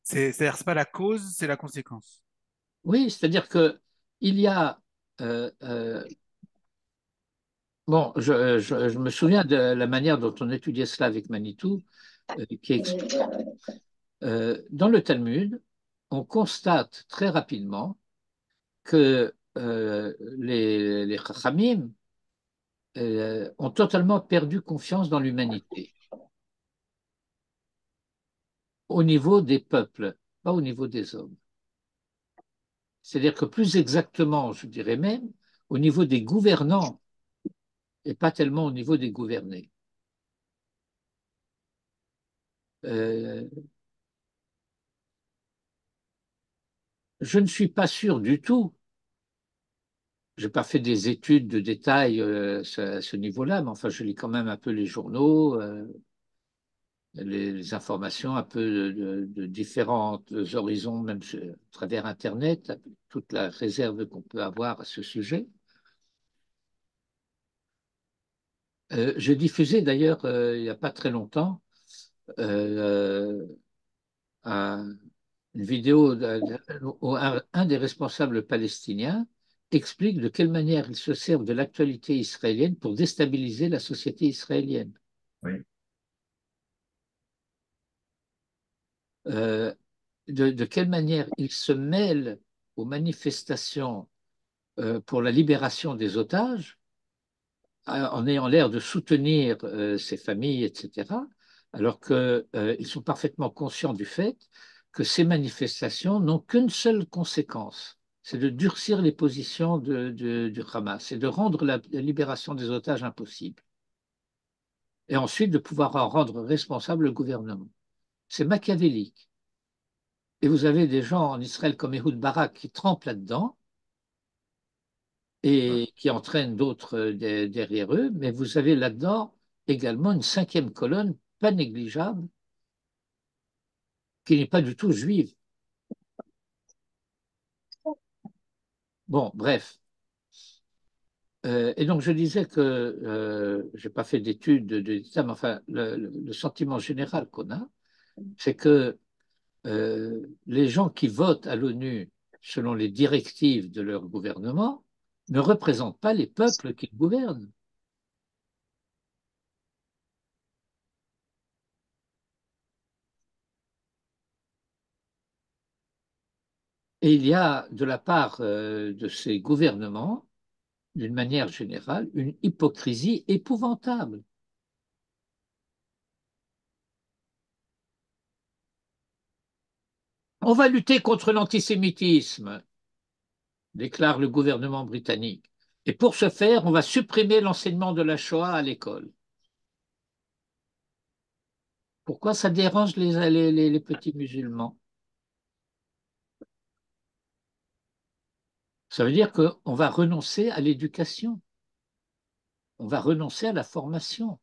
S4: C'est-à-dire, c'est pas la cause, c'est la conséquence.
S1: Oui, c'est-à-dire que il y a euh, euh, bon, je me souviens de la manière dont on étudiait cela avec Manitou, qui explique dans le Talmud, on constate très rapidement que les Chachamim ont totalement perdu confiance dans l'humanité, au niveau des peuples, pas au niveau des hommes. C'est-à-dire que plus exactement, je dirais même, au niveau des gouvernants et pas tellement au niveau des gouvernés. Euh, je ne suis pas sûr du tout. Je n'ai pas fait des études de détail à ce niveau-là, mais enfin, je lis quand même un peu les journaux, les informations un peu de différents horizons, même à travers Internet, toute la réserve qu'on peut avoir à ce sujet. J'ai diffusé d'ailleurs, il n'y a pas très longtemps, euh, un- une vidéo où un des responsables palestiniens explique de quelle manière ils se servent de l'actualité israélienne pour déstabiliser la société israélienne.
S3: Oui.
S1: Euh, de quelle manière ils se mêlent aux manifestations pour la libération des otages, en ayant l'air de soutenir ces familles, etc., alors qu'ils sont parfaitement conscients du fait que ces manifestations n'ont qu'une seule conséquence, c'est de durcir les positions du Hamas et de rendre la libération des otages impossible. Et ensuite de pouvoir en rendre responsable le gouvernement. C'est machiavélique. Et vous avez des gens en Israël comme Ehud Barak qui trempent là-dedans et qui entraînent d'autres derrière eux, mais vous avez là-dedans également une cinquième colonne pas négligeable qui n'est pas du tout juive. Bon, bref. Et donc je disais que je n'ai pas fait d'études d'État, mais enfin le sentiment général qu'on a, c'est que les gens qui votent à l'ONU selon les directives de leur gouvernement ne représentent pas les peuples qu'ils gouvernent. Et il y a de la part de ces gouvernements, d'une manière générale, une hypocrisie épouvantable. On va lutter contre l'antisémitisme, déclare le gouvernement britannique. Et pour ce faire, on va supprimer l'enseignement de la Shoah à l'école. Pourquoi ça dérange les petits musulmans? Ça veut dire qu'on va renoncer à l'éducation, on va renoncer à la formation,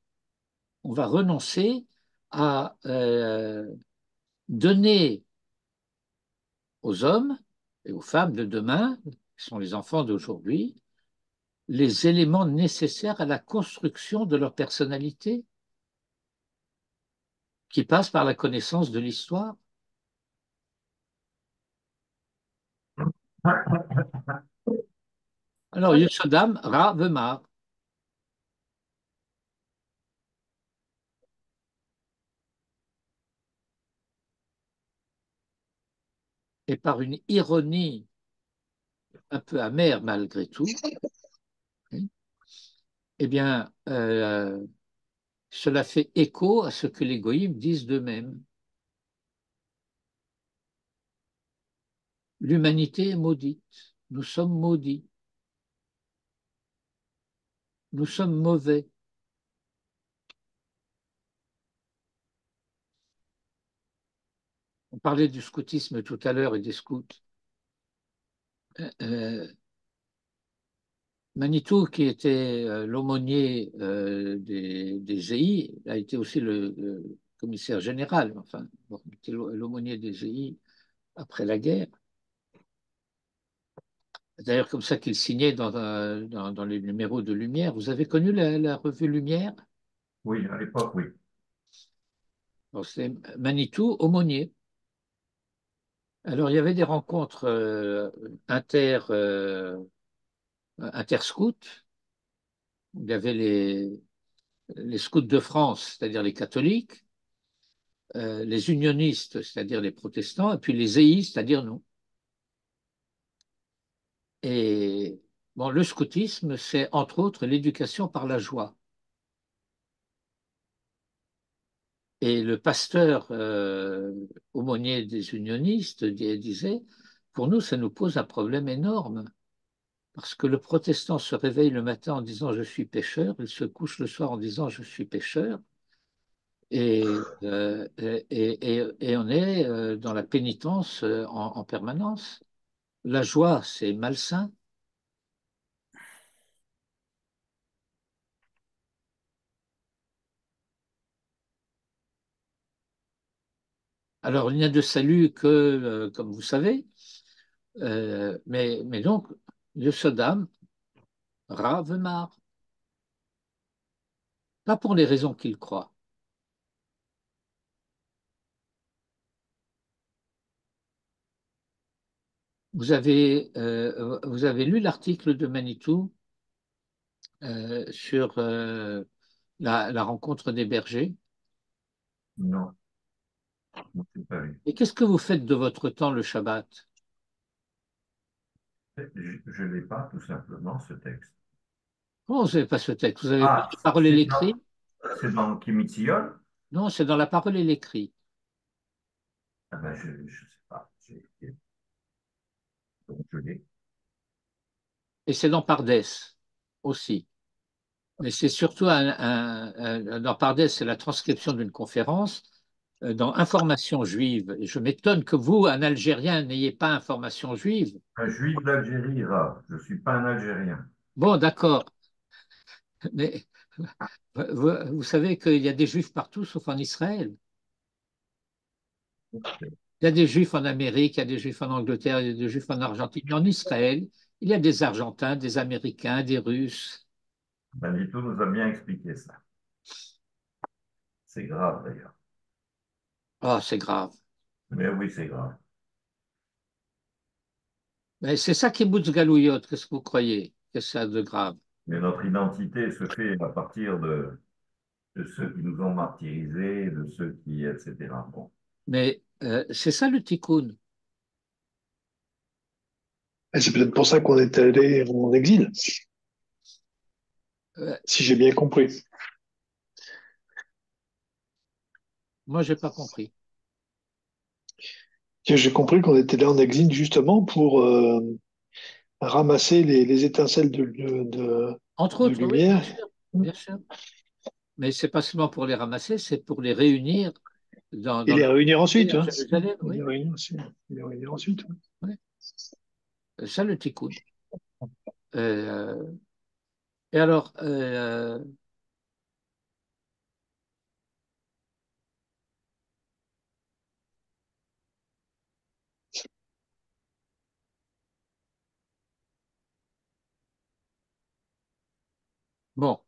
S1: on va renoncer à donner aux hommes et aux femmes de demain, qui sont les enfants d'aujourd'hui, les éléments nécessaires à la construction de leur personnalité, qui passe par la connaissance de l'histoire. Alors, Yesodam Ra Vemar, et par une ironie un peu amère malgré tout, hein, eh bien, cela fait écho à ce que les goïms disent d'eux-mêmes. L'humanité est maudite, nous sommes maudits, nous sommes mauvais. On parlait du scoutisme tout à l'heure et des scouts. euh, Manitou, qui était l'aumônier des GI, a été aussi le commissaire général, enfin, bon, il était l'aumônier des GI après la guerre. D'ailleurs, comme ça qu'il signait dans les numéros de Lumière. Vous avez connu la revue Lumière?
S3: Oui, à l'époque, oui.
S1: Bon, c'est Manitou, aumônier. Alors, il y avait des rencontres interscouts. Il y avait les scouts de France, c'est-à-dire les catholiques, les unionistes, c'est-à-dire les protestants, et puis les zéistes, c'est-à-dire nous. Et bon, le scoutisme, c'est entre autres l'éducation par la joie. Et le pasteur aumônier des unionistes disait, pour nous, ça nous pose un problème énorme, parce que le protestant se réveille le matin en disant je suis pécheur, il se couche le soir en disant je suis pécheur, et on est dans la pénitence en permanence. La joie, c'est malsain. Alors, il n'y a de salut que, comme vous savez, mais donc, le Sodame, Rav Mar, pas pour les raisons qu'il croit. Vous avez lu l'article de Manitou sur la rencontre des bergers.
S3: Non, je n'ai pas vu.
S1: Et qu'est-ce que vous faites de votre temps le Shabbat?
S3: Je n'ai pas tout simplement ce texte.
S1: Comment vous n'avez pas ce texte? Vous n'avez pas
S3: Ah,
S1: la parole et l'écrit?
S3: c'est dans Kimitzion?
S1: Non, c'est dans la parole et l'écrit.
S3: Ah ben, je ne sais pas. Donc, je l'ai.
S1: Et c'est dans Pardès aussi. Mais c'est surtout dans Pardès, c'est la transcription d'une conférence dans Information juive. Et je m'étonne que vous, un Algérien, n'ayez pas Information juive.
S3: Un juif d'Algérie, Rav. Je ne suis pas un Algérien.
S1: Bon, d'accord. Mais vous savez qu'il y a des juifs partout, sauf en Israël. Il y a des juifs en Amérique, il y a des juifs en Angleterre, il y a des juifs en Argentine. Mais en Israël, il y a des Argentins, des Américains, des Russes.
S3: Benito nous a bien expliqué ça. C'est grave d'ailleurs.
S1: Oh, c'est grave.
S3: Mais oui, c'est grave.
S1: Mais c'est ça qui bouge Galouyot, qu'est-ce que vous croyez? Qu'est-ce que ça a de grave?
S3: Mais notre identité se fait à partir de ceux qui nous ont martyrisés, de ceux qui, etc. Bon.
S1: Mais c'est ça le tikkun.
S2: Et c'est peut-être pour ça qu'on est allé en exil,
S1: Euh,
S2: si j'ai bien compris.
S1: Moi, j'ai pas compris.
S2: J'ai compris qu'on était allé en exil justement pour ramasser les étincelles
S1: Entre
S2: de
S1: autres, oui, bien
S2: lumière
S1: sûr, bien sûr. Mais c'est pas seulement pour les ramasser, c'est pour les réunir
S2: et
S1: dans
S2: les
S1: le
S2: réunir ensuite.
S1: à
S2: Hein.
S1: Jérusalem,
S2: Et
S1: oui.
S2: les réunir ensuite. Et les réunir ensuite. Ouais.
S1: Oui. Ça, le tikkun. Euh, et alors, bon,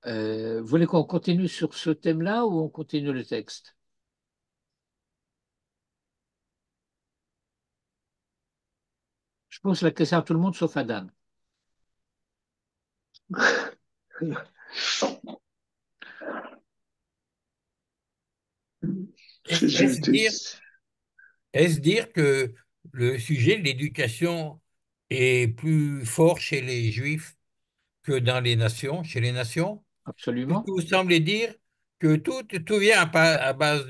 S1: vous voulez qu'on continue sur ce thème-là ou on continue le texte? Je pose la question à tout le monde sauf Adam.
S2: Je-
S5: Est-ce dire,
S2: je-
S5: est-ce dire que le sujet de l'éducation est plus fort chez les Juifs que dans les nations, chez les nations? Puisque
S1: Absolument.
S5: vous semblez dire que tout vient à base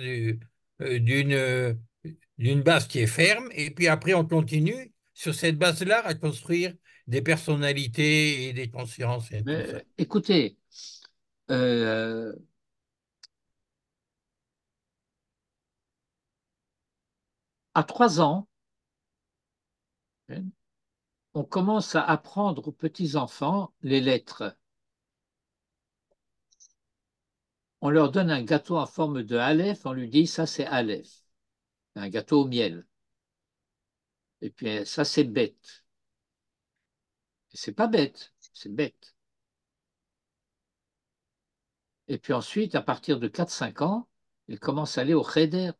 S5: d'une base qui est ferme, et puis après on continue sur cette base-là à construire des personnalités et des consciences et tout ça.
S1: Mais écoutez, euh, à 3 ans, on commence à apprendre aux petits-enfants les lettres. On leur donne un gâteau en forme de Aleph, on lui dit ça c'est Aleph, un gâteau au miel. Et puis ça c'est bête. Et c'est pas bête, c'est bête. Et puis ensuite, à partir de 4-5 ans, il commence à aller au cheder,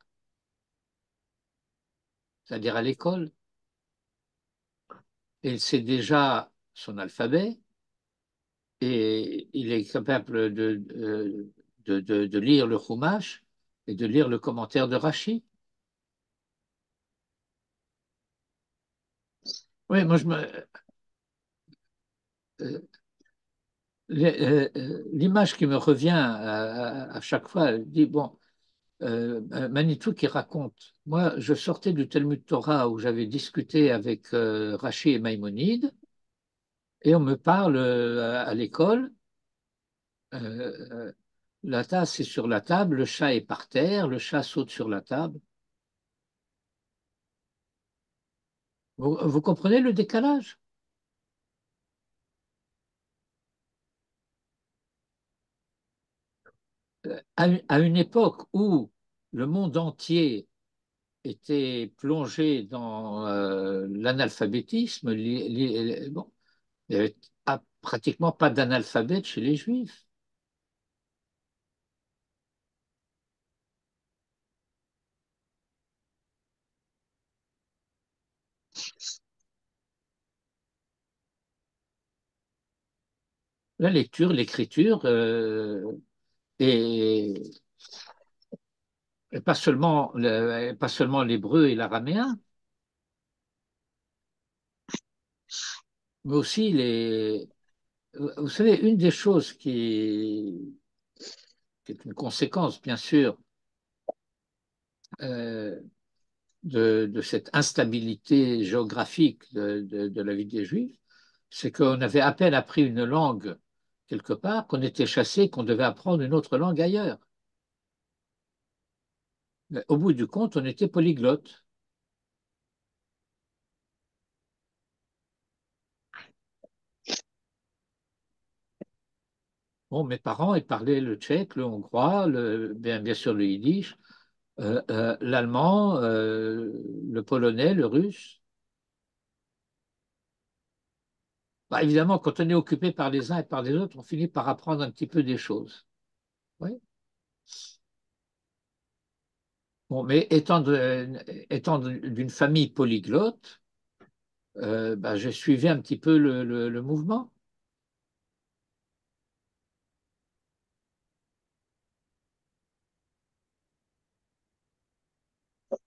S1: c'est-à-dire à l'école. Et il sait déjà son alphabet et il est capable de lire le Chumash et de lire le commentaire de Rashi. Oui, moi, euh, l'image qui me revient à chaque fois, elle dit, bon, Manitou qui raconte, moi, je sortais du Talmud Torah où j'avais discuté avec Rashi et Maïmonide, et on me parle à l'école, la tasse est sur la table, le chat est par terre, le chat saute sur la table. Vous comprenez le décalage? À une époque où le monde entier était plongé dans l'analphabétisme, bon, il n'y avait pratiquement pas d'analphabète chez les Juifs. La lecture, l'écriture, et, et pas seulement l'hébreu et l'araméen, mais aussi les. Vous savez, une des choses qui est une conséquence, bien sûr, euh, de cette instabilité géographique de la vie des Juifs, c'est qu'on avait à peine appris une langue quelque part, qu'on était chassé, qu'on devait apprendre une autre langue ailleurs. Mais au bout du compte, on était polyglotte. Bon, mes parents, ils parlaient le tchèque, le hongrois, bien sûr le yiddish, l'allemand, le polonais, le russe. Bah, évidemment, quand on est occupé par les uns et par les autres, on finit par apprendre un petit peu des choses. Oui. Bon, mais étant d'une famille polyglotte, bah, j'ai suivi un petit peu le mouvement.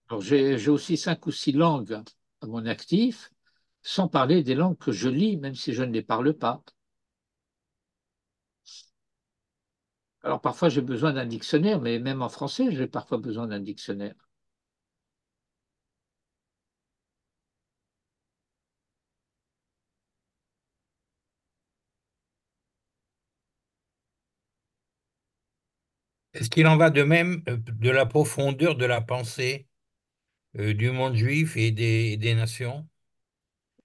S1: Alors, j'ai aussi 5 ou 6 langues à mon actif, sans parler des langues que je lis, même si je ne les parle pas. Alors, parfois, j'ai besoin d'un dictionnaire, mais même en français, j'ai parfois besoin d'un dictionnaire.
S5: Est-ce qu'il en va de même de la profondeur de la pensée du monde juif et des nations?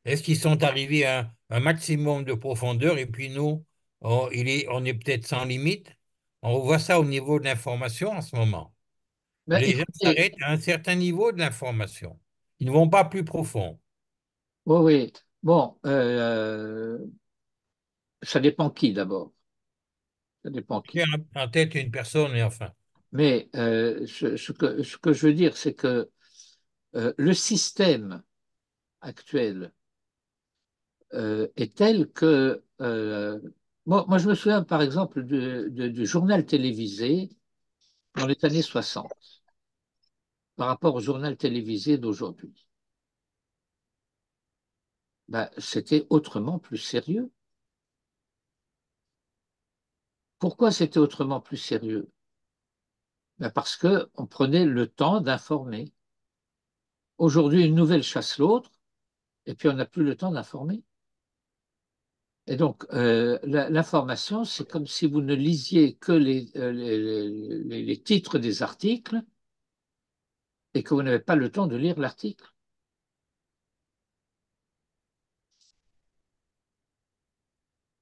S5: Est-ce qu'ils sont arrivés à un maximum de profondeur et puis nous, on est peut-être sans limite? On voit ça au niveau de l'information en ce moment.
S1: Ben,
S5: Les gens
S1: écoutez,
S5: s'arrêtent à un certain niveau de l'information. Ils ne vont pas plus profond.
S1: oui, oui. Bon, ça dépend qui d'abord. Ça dépend
S5: J'ai
S1: qui.
S5: en tête une personne et enfin.
S1: Mais ce que je veux dire, c'est que le système actuel est tel que. Moi, je me souviens par exemple du journal télévisé dans les années 60 par rapport au journal télévisé d'aujourd'hui. Ben, c'était autrement plus sérieux. Pourquoi c'était autrement plus sérieux? Ben, parce qu'on prenait le temps d'informer. Aujourd'hui, une nouvelle chasse l'autre, et puis on n'a plus le temps d'informer. Et donc, l'information, c'est comme si vous ne lisiez que les titres des articles et que vous n'avez pas le temps de lire l'article.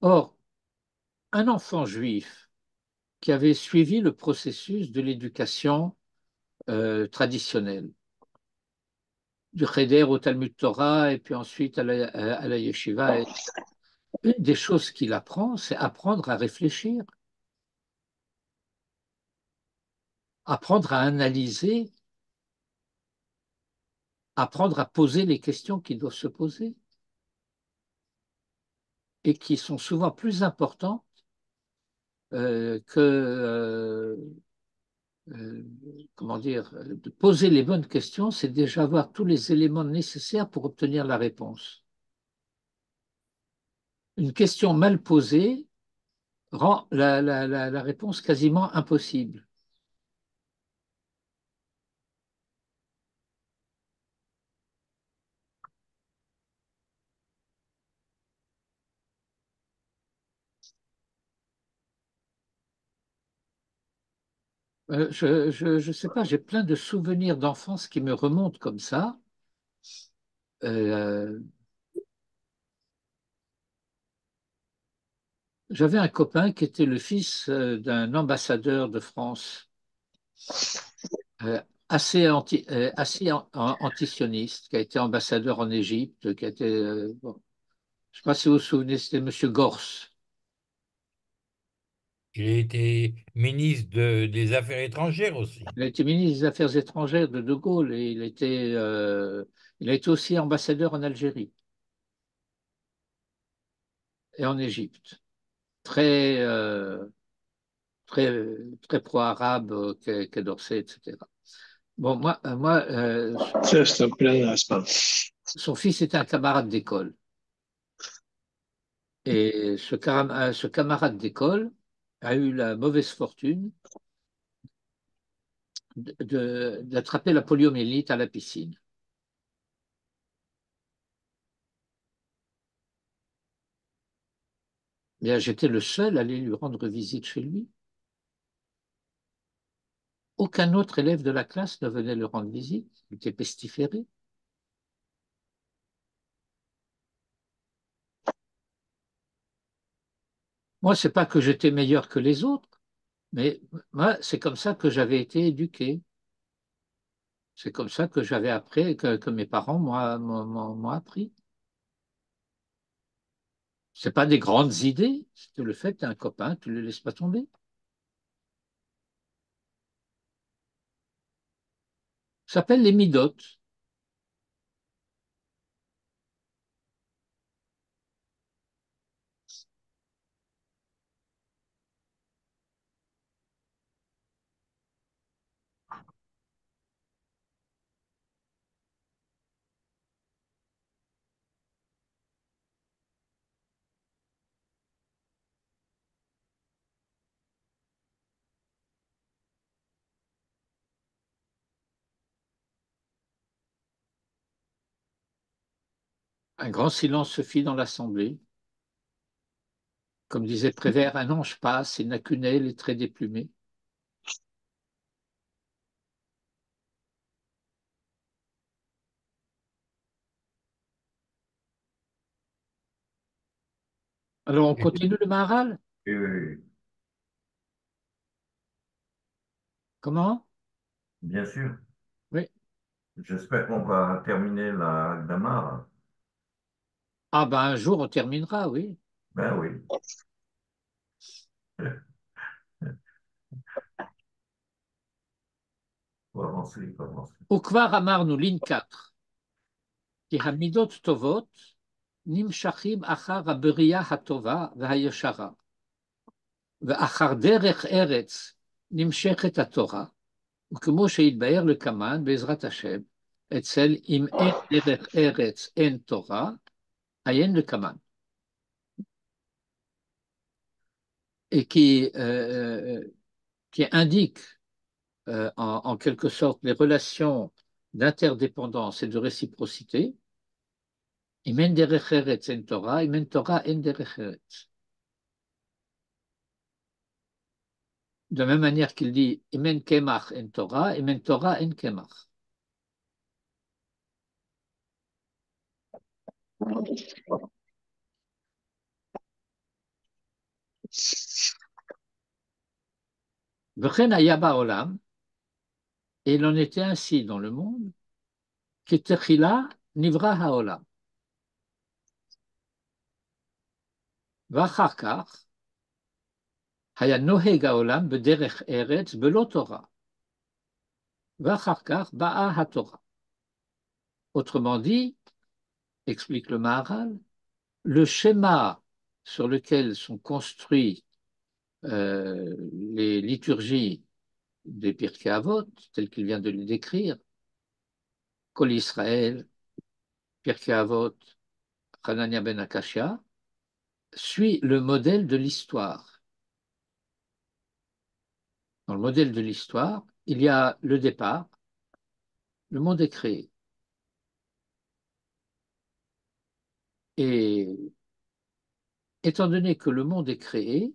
S1: Or, un enfant juif qui avait suivi le processus de l'éducation traditionnelle, du Cheder au Talmud Torah et puis ensuite à la yeshiva, une des choses qu'il apprend, c'est apprendre à réfléchir, apprendre à analyser, apprendre à poser les questions qui doivent se poser et qui sont souvent plus importantes que, comment dire, de poser les bonnes questions, c'est déjà avoir tous les éléments nécessaires pour obtenir la réponse. Une question mal posée rend la réponse quasiment impossible. Je sais pas, j'ai plein de souvenirs d'enfance qui me remontent comme ça. Euh, J'avais un copain qui était le fils d'un ambassadeur de France, assez antisioniste, qui a été ambassadeur en Égypte, qui a été, bon, je ne sais pas si vous vous souvenez, c'était Monsieur Gors.
S5: Il a été ministre des Affaires étrangères aussi.
S1: Il a été ministre des Affaires étrangères de De Gaulle et il a été aussi ambassadeur en Algérie et en Égypte. Très, très pro-arabe, Quai d'Orsay, etc. Bon,
S2: Ça, c'est un pléonasme.
S1: son fils était un camarade d'école. Et ce camarade d'école a eu la mauvaise fortune d'attraper la poliomyélite à la piscine. Bien, j'étais le seul à aller lui rendre visite chez lui. Aucun autre élève de la classe ne venait lui rendre visite. Il était pestiféré. Moi, c'est pas que j'étais meilleur que les autres, mais moi, c'est comme ça que j'avais été éduqué. C'est comme ça que j'avais appris, que mes parents m'ont appris. C'est pas des grandes idées, c'est le fait d'un copain, tu ne le laisses pas tomber. Ça s'appelle les midotes. Un grand silence se fit dans l'assemblée. Comme disait Prévert, un ange passe, il n'a qu'une aile et très déplumée. Alors on
S5: Et
S1: continue le Maharal?
S3: Et,
S1: Comment?
S3: bien sûr,
S1: Oui.
S3: j'espère qu'on va terminer la Dama.
S1: Ah ben un jour on terminera, oui.
S3: Ben oui. Faut avancer, faut avancer.
S1: וכבר אמרנו, לין 4, כי המידות טובות נמשכים אחר הבריאה הטובה והישרה, ואחר דרך ארץ נמשכת התורה, וכמו שהתבהר לקמן בעזרת השם, אצל אם אין דרך ארץ אין תורה, עיין לקמן. Et qui indique en quelque sorte les relations d'interdépendance et de réciprocité. Imen derech eretz en Torah, imen Torah en derech eretz. De la même manière qu'il dit imen kemach en Torah, imen Torah en kemach. V'chen haya ba'olam, et il en était ainsi dans le monde, ketechila nivra ha'olam. V'achar kach, haya noheg ha'olam b'derech eretz b'lo Torah. V'achar kach ba'a ha'Torah. Autrement dit, explique le Maharal, le schéma sur lequel sont construits les liturgies des Pirkei Avot, telles qu'il vient de les décrire, Kol Israël, Pirkei Avot, Hanania ben Akashia, suit le modèle de l'histoire. Dans le modèle de l'histoire, il y a le départ, le monde est créé. Et étant donné que le monde est créé,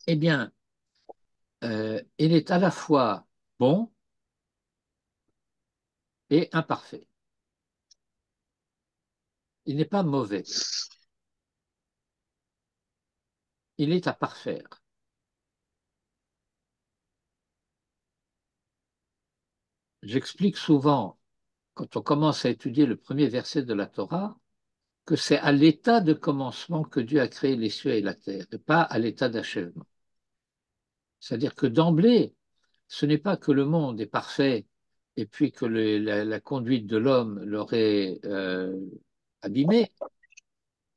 S1: eh bien, il est à la fois bon et imparfait. Il n'est pas mauvais. Il est à parfaire. J'explique souvent, quand on commence à étudier le premier verset de la Torah, que c'est à l'état de commencement que Dieu a créé les cieux et la terre, et pas à l'état d'achèvement. C'est-à-dire que d'emblée, ce n'est pas que le monde est parfait et puis que la conduite de l'homme l'aurait abîmé,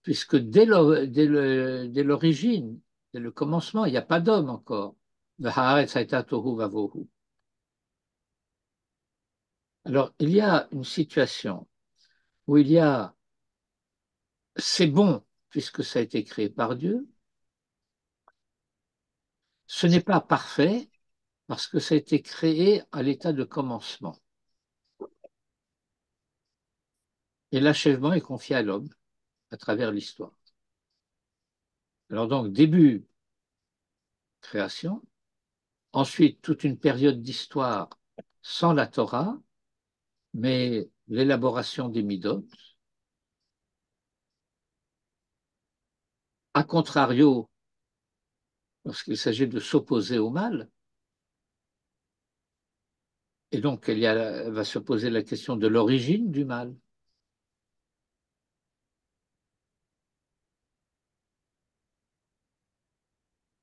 S1: puisque dès l'origine, dès le commencement, il n'y a pas d'homme encore. Alors, il y a une situation où il y a, c'est bon, puisque ça a été créé par Dieu, ce n'est pas parfait, parce que ça a été créé à l'état de commencement. Et l'achèvement est confié à l'homme à travers l'histoire. Alors donc, début, création, ensuite toute une période d'histoire sans la Torah, mais l'élaboration des Midot. A contrario, lorsqu'il s'agit de s'opposer au mal, et donc va se poser la question de l'origine du mal.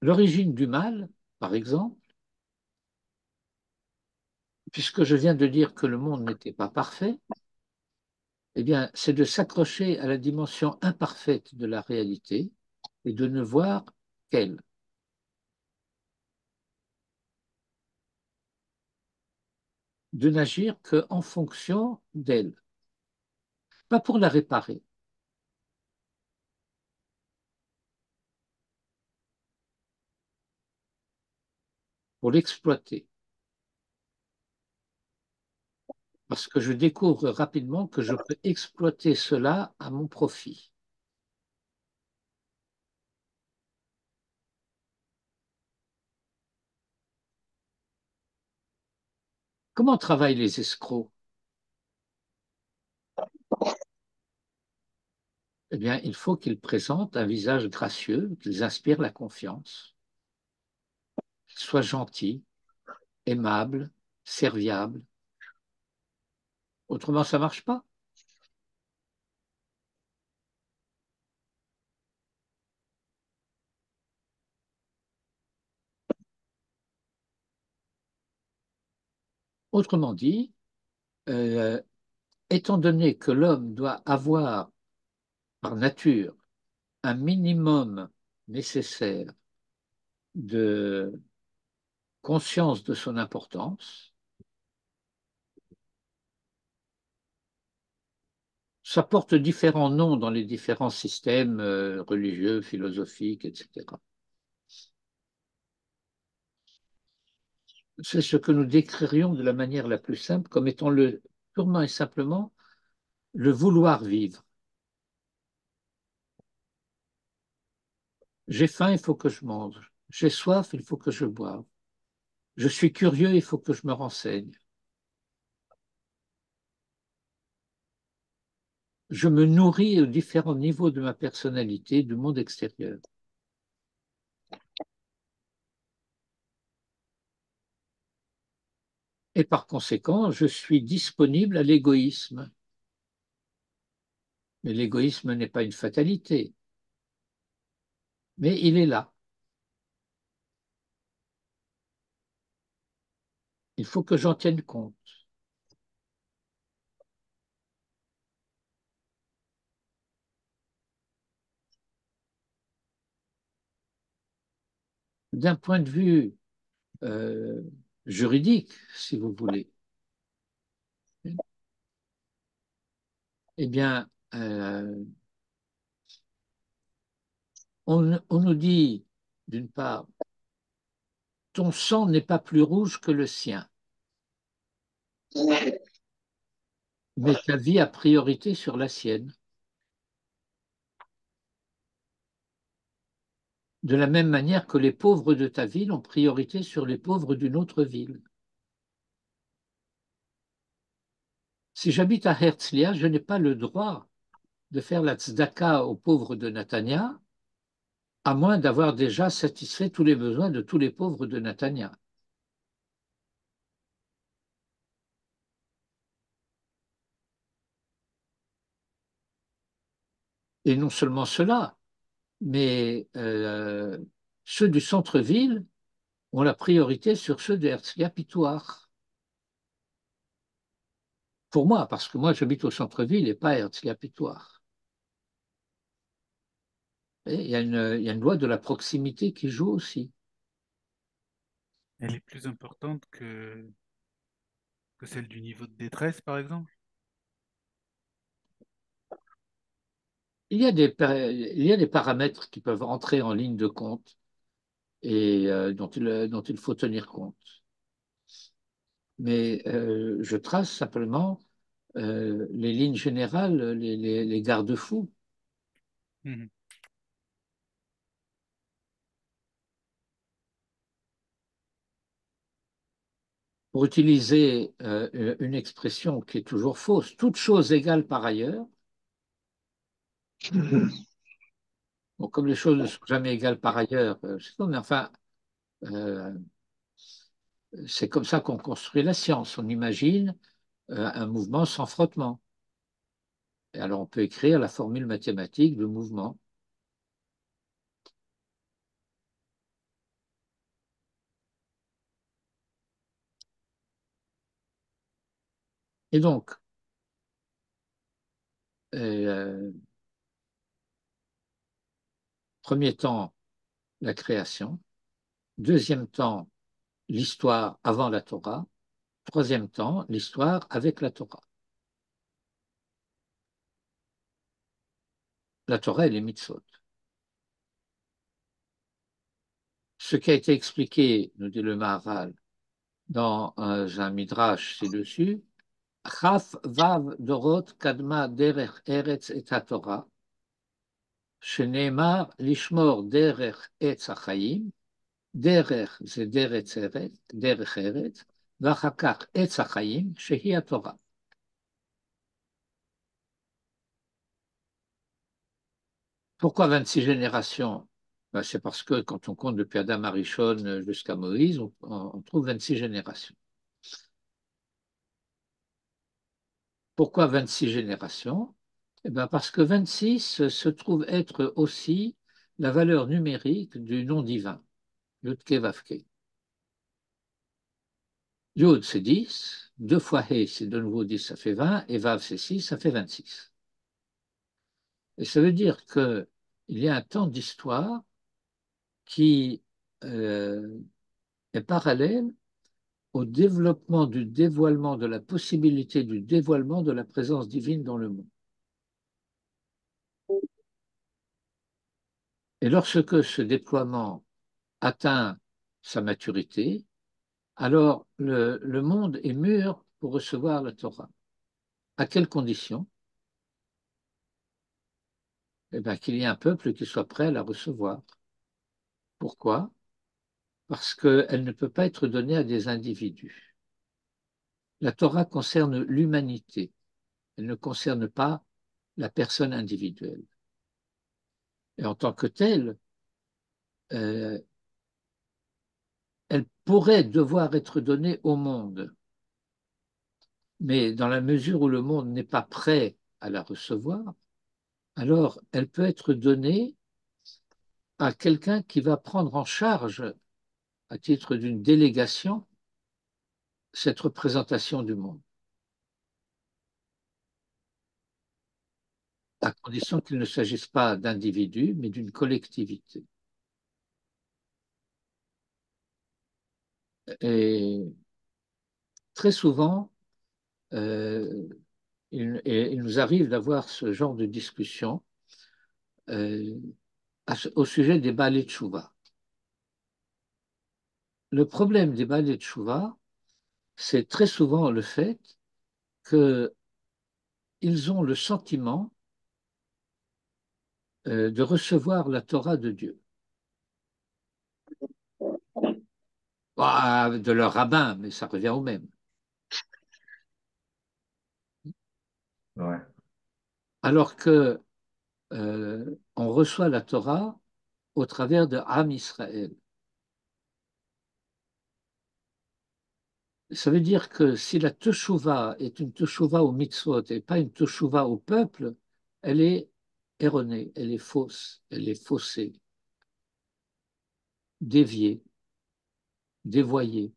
S1: L'origine du mal, par exemple, puisque je viens de dire que le monde n'était pas parfait, eh bien, c'est de s'accrocher à la dimension imparfaite de la réalité et de ne voir qu'elle. De n'agir qu'en fonction d'elle, pas pour la réparer. Pour l'exploiter. Parce que je découvre rapidement que je peux exploiter cela à mon profit. Comment travaillent les escrocs? Eh bien, il faut qu'ils présentent un visage gracieux, qu'ils inspirent la confiance, qu'ils soient gentils, aimables, serviables. Autrement, ça ne marche pas. Autrement dit, euh, étant donné que l'homme doit avoir par nature un minimum nécessaire de conscience de son importance, ça porte différents noms dans les différents systèmes religieux, philosophiques, etc. C'est ce que nous décririons de la manière la plus simple comme étant purement et simplement le vouloir vivre. J'ai faim, il faut que je mange. J'ai soif, il faut que je boive. Je suis curieux, il faut que je me renseigne. Je me nourris aux différents niveaux de ma personnalité, du monde extérieur. Et par conséquent, je suis disponible à l'égoïsme. Mais l'égoïsme n'est pas une fatalité, mais il est là. Il faut que j'en tienne compte. D'un point de vue euh, juridique, si vous voulez, eh bien, on nous dit, d'une part, ton sang n'est pas plus rouge que le sien, mais ta vie a priorité sur la sienne. De la même manière que les pauvres de ta ville ont priorité sur les pauvres d'une autre ville. Si j'habite à Herzliya, je n'ai pas le droit de faire la tzedaka aux pauvres de Netanya, à moins d'avoir déjà satisfait tous les besoins de tous les pauvres de Netanya. Et non seulement cela, mais ceux du centre-ville ont la priorité sur ceux de Herzliya Pitoire. Pour moi, parce que moi j'habite au centre-ville et pas à Herzliya Pitoire. Il y a une loi de la proximité qui joue aussi.
S4: Elle est plus importante que celle du niveau de détresse, par exemple?
S1: Il y a des paramètres qui peuvent entrer en ligne de compte et dont il faut tenir compte. Mais je trace simplement les lignes générales, les garde-fous.
S4: Mhm.
S1: Pour utiliser une expression qui est toujours fausse, toute chose égale par ailleurs. Bon, comme les choses ne sont jamais égales par ailleurs, mais enfin, euh, c'est comme ça qu'on construit la science. On imagine un mouvement sans frottement. Et alors on peut écrire la formule mathématique de mouvement. Et donc, euh, premier temps, la création. Deuxième temps, l'histoire avant la Torah. Troisième temps, l'histoire avec la Torah. La Torah et les mitzvot. Ce qui a été expliqué, nous dit le Maharal, dans un midrash ci-dessus, Chaf vav dorot kadma derech eretz et Torah, sheneemar lishmor derech etz achayim, derech זה דרך ארץ, ואחר כך עץ החיים, שהיא התורה. Pourquoi 26 générations? Ben, c'est parce que quand on compte depuis Adam Arishon jusqu'à Moïse, on trouve 26 générations. Pourquoi 26 générations? Eh ben parce que 26 se trouve être aussi la valeur numérique du nom divin, Yud-Ke Vav-Ke. Yud, c'est 10, 2 fois He, c'est de nouveau 10, ça fait 20, et Vav, c'est 6, ça fait 26. Et ça veut dire qu'il y a un temps d'histoire qui euh, est parallèle au développement du dévoilement, de la possibilité du dévoilement de la présence divine dans le monde. Et lorsque ce déploiement atteint sa maturité, alors le monde est mûr pour recevoir la Torah. À quelles conditions? Eh bien, qu'il y ait un peuple qui soit prêt à la recevoir. Pourquoi? Parce qu'elle ne peut pas être donnée à des individus. La Torah concerne l'humanité, elle ne concerne pas la personne individuelle. Et en tant que telle, euh, elle pourrait devoir être donnée au monde, Mais dans la mesure où le monde n'est pas prêt à la recevoir, alors elle peut être donnée à quelqu'un qui va prendre en charge, à titre d'une délégation, cette représentation du monde, à condition qu'il ne s'agisse pas d'individus, mais d'une collectivité. Et très souvent, euh, il nous arrive d'avoir ce genre de discussion euh, au sujet des Baalei Teshuvah. Le problème des Baalei Teshuvah, c'est très souvent le fait qu'ils ont le sentiment de recevoir la Torah de Dieu. Bah, de leur rabbin, mais ça revient au même.
S3: Ouais.
S1: Alors que on reçoit la Torah au travers de Am Israël. Ça veut dire que si la Teshuvah est une Teshuvah au mitzvot et pas une Teshuvah au peuple, elle est erronée, elle est fausse, elle est faussée, déviée, dévoyée.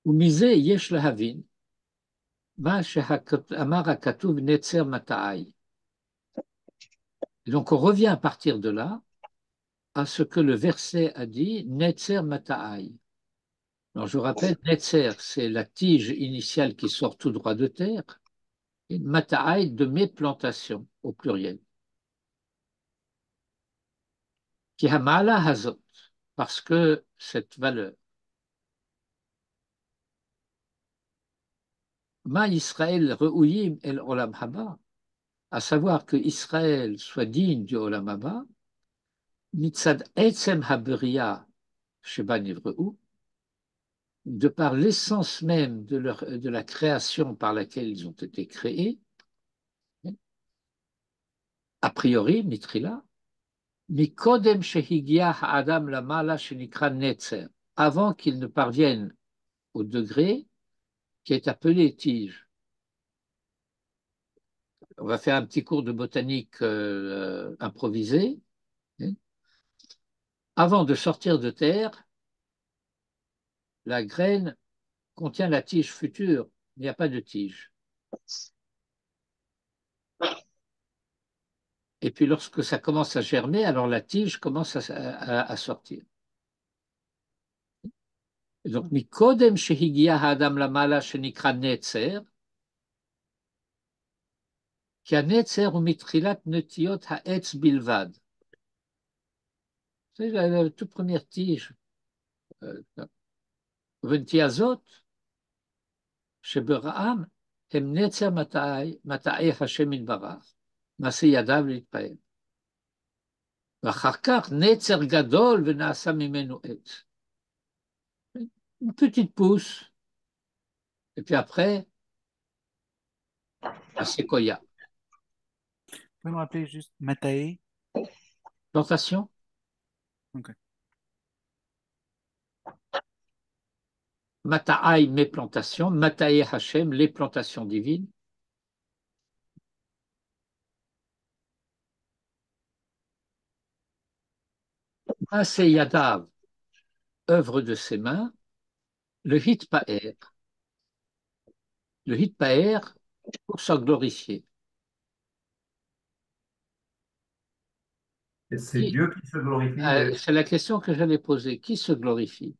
S1: ומזה יש להבין מה שאמר הכתוב נצר מטעי. Donc on revient à partir de là à ce que le verset a dit Netzer Mata'ai. Alors je rappelle, Netzer, c'est la tige initiale qui sort tout droit de terre, et Mata'ai de mes plantations, au pluriel. Qui hamala hazot, parce que cette valeur. Ma Israël re'uyim el olam haba, à savoir que Israël soit digne du olam haba, mitzad etzem haberia sheba nivreu, de par l'essence même de la création par laquelle ils ont été créés, a priori, mitrila, mikodem shehigia ha'adam lamala shenikra netzer, avant qu'ils ne parviennent au degré qui est appelé tige. On va faire un petit cours de botanique improvisé. Avant de sortir de terre, la graine contient la tige future, il n'y a pas de tige. Et puis lorsque ça commence à germer, alors la tige commence à sortir. Et donc, mikodem shehigia ha'adam lamala shenikra netzer, כי הנצר הוא מתחילת נטיות העץ בלבד. C'est la toute première tige. ונטייה הזאת, שברעם הם נצר מטעי השם יתברך, מעשה ידיו להתפעל. ואחר כך נצר גדול ונעשה ממנו עץ. Une petite pousse, et puis après, un séquoia.
S4: Vous pouvez me rappeler juste Matae?
S1: Plantation,
S4: Ok.
S1: Mata'ai, mes plantations, Mata'e Hashem, les plantations divines. Maase Yadav, œuvre de ses mains, le Hitpaer. Le Hitpaer pour se glorifier.
S3: Et c'est Dieu qui se glorifie.
S1: C'est la question que j'allais poser. Qui se glorifie?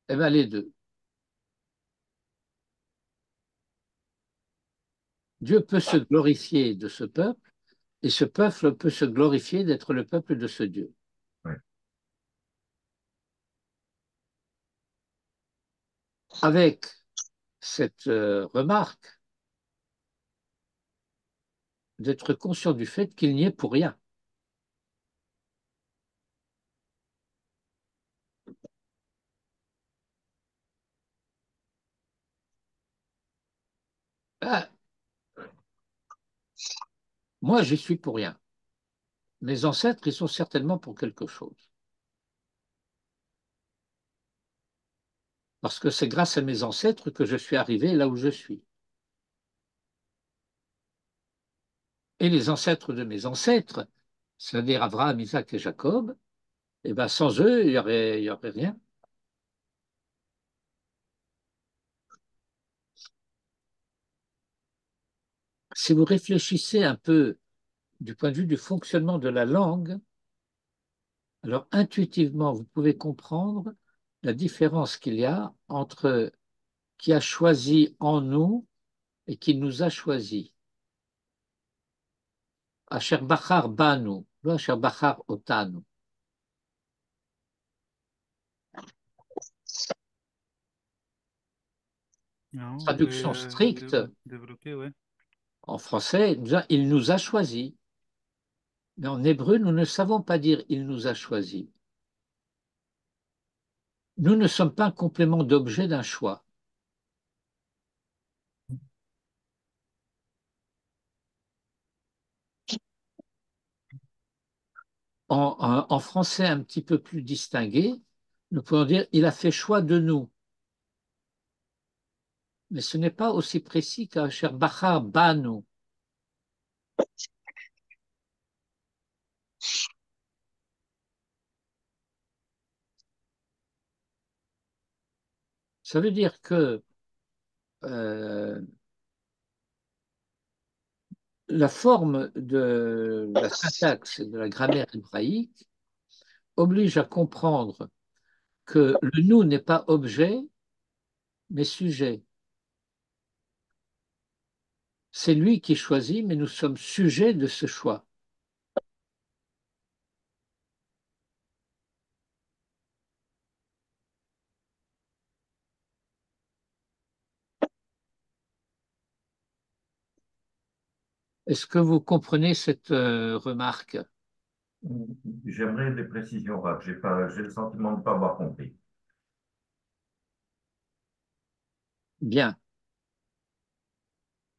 S1: Eh bien, les deux. Dieu peut se glorifier de ce peuple, et ce peuple peut se glorifier d'être le peuple de ce Dieu.
S3: Ouais.
S1: Avec cette remarque d'être conscient du fait qu'il n'y est pour rien. Moi, j'y suis pour rien. Mes ancêtres, ils sont certainement pour quelque chose. Parce que c'est grâce à mes ancêtres que je suis arrivé là où je suis. Et les ancêtres de mes ancêtres, c'est-à-dire Abraham, Isaac et Jacob, eh ben, sans eux, il y aurait rien. Si vous réfléchissez un peu du point de vue du fonctionnement de la langue, alors intuitivement, vous pouvez comprendre la différence qu'il y a entre qui a choisi en nous et qui nous a choisi. Asher Bachar Banu, לא Asher Bachar Otanu.
S4: Non, vous pouvez
S1: Traduction stricte,
S4: développer, ouais.
S1: en français, il nous a choisi. Mais en hébreu, nous ne savons pas dire il nous a choisi. Nous ne sommes pas un complément d'objet d'un choix. En français un petit peu plus distingué, nous pouvons dire il a fait choix de nous. Mais ce n'est pas aussi précis qu'Asher Bachar Banu. Ça veut dire que euh, la forme de la syntaxe et de la grammaire hébraïque oblige à comprendre que le nous n'est pas objet, mais sujet. C'est lui qui choisit, mais nous sommes sujets de ce choix. Est-ce que vous comprenez cette remarque?
S3: J'aimerais des précisions, Raph. J'ai le sentiment de ne pas avoir compris.
S1: Bien.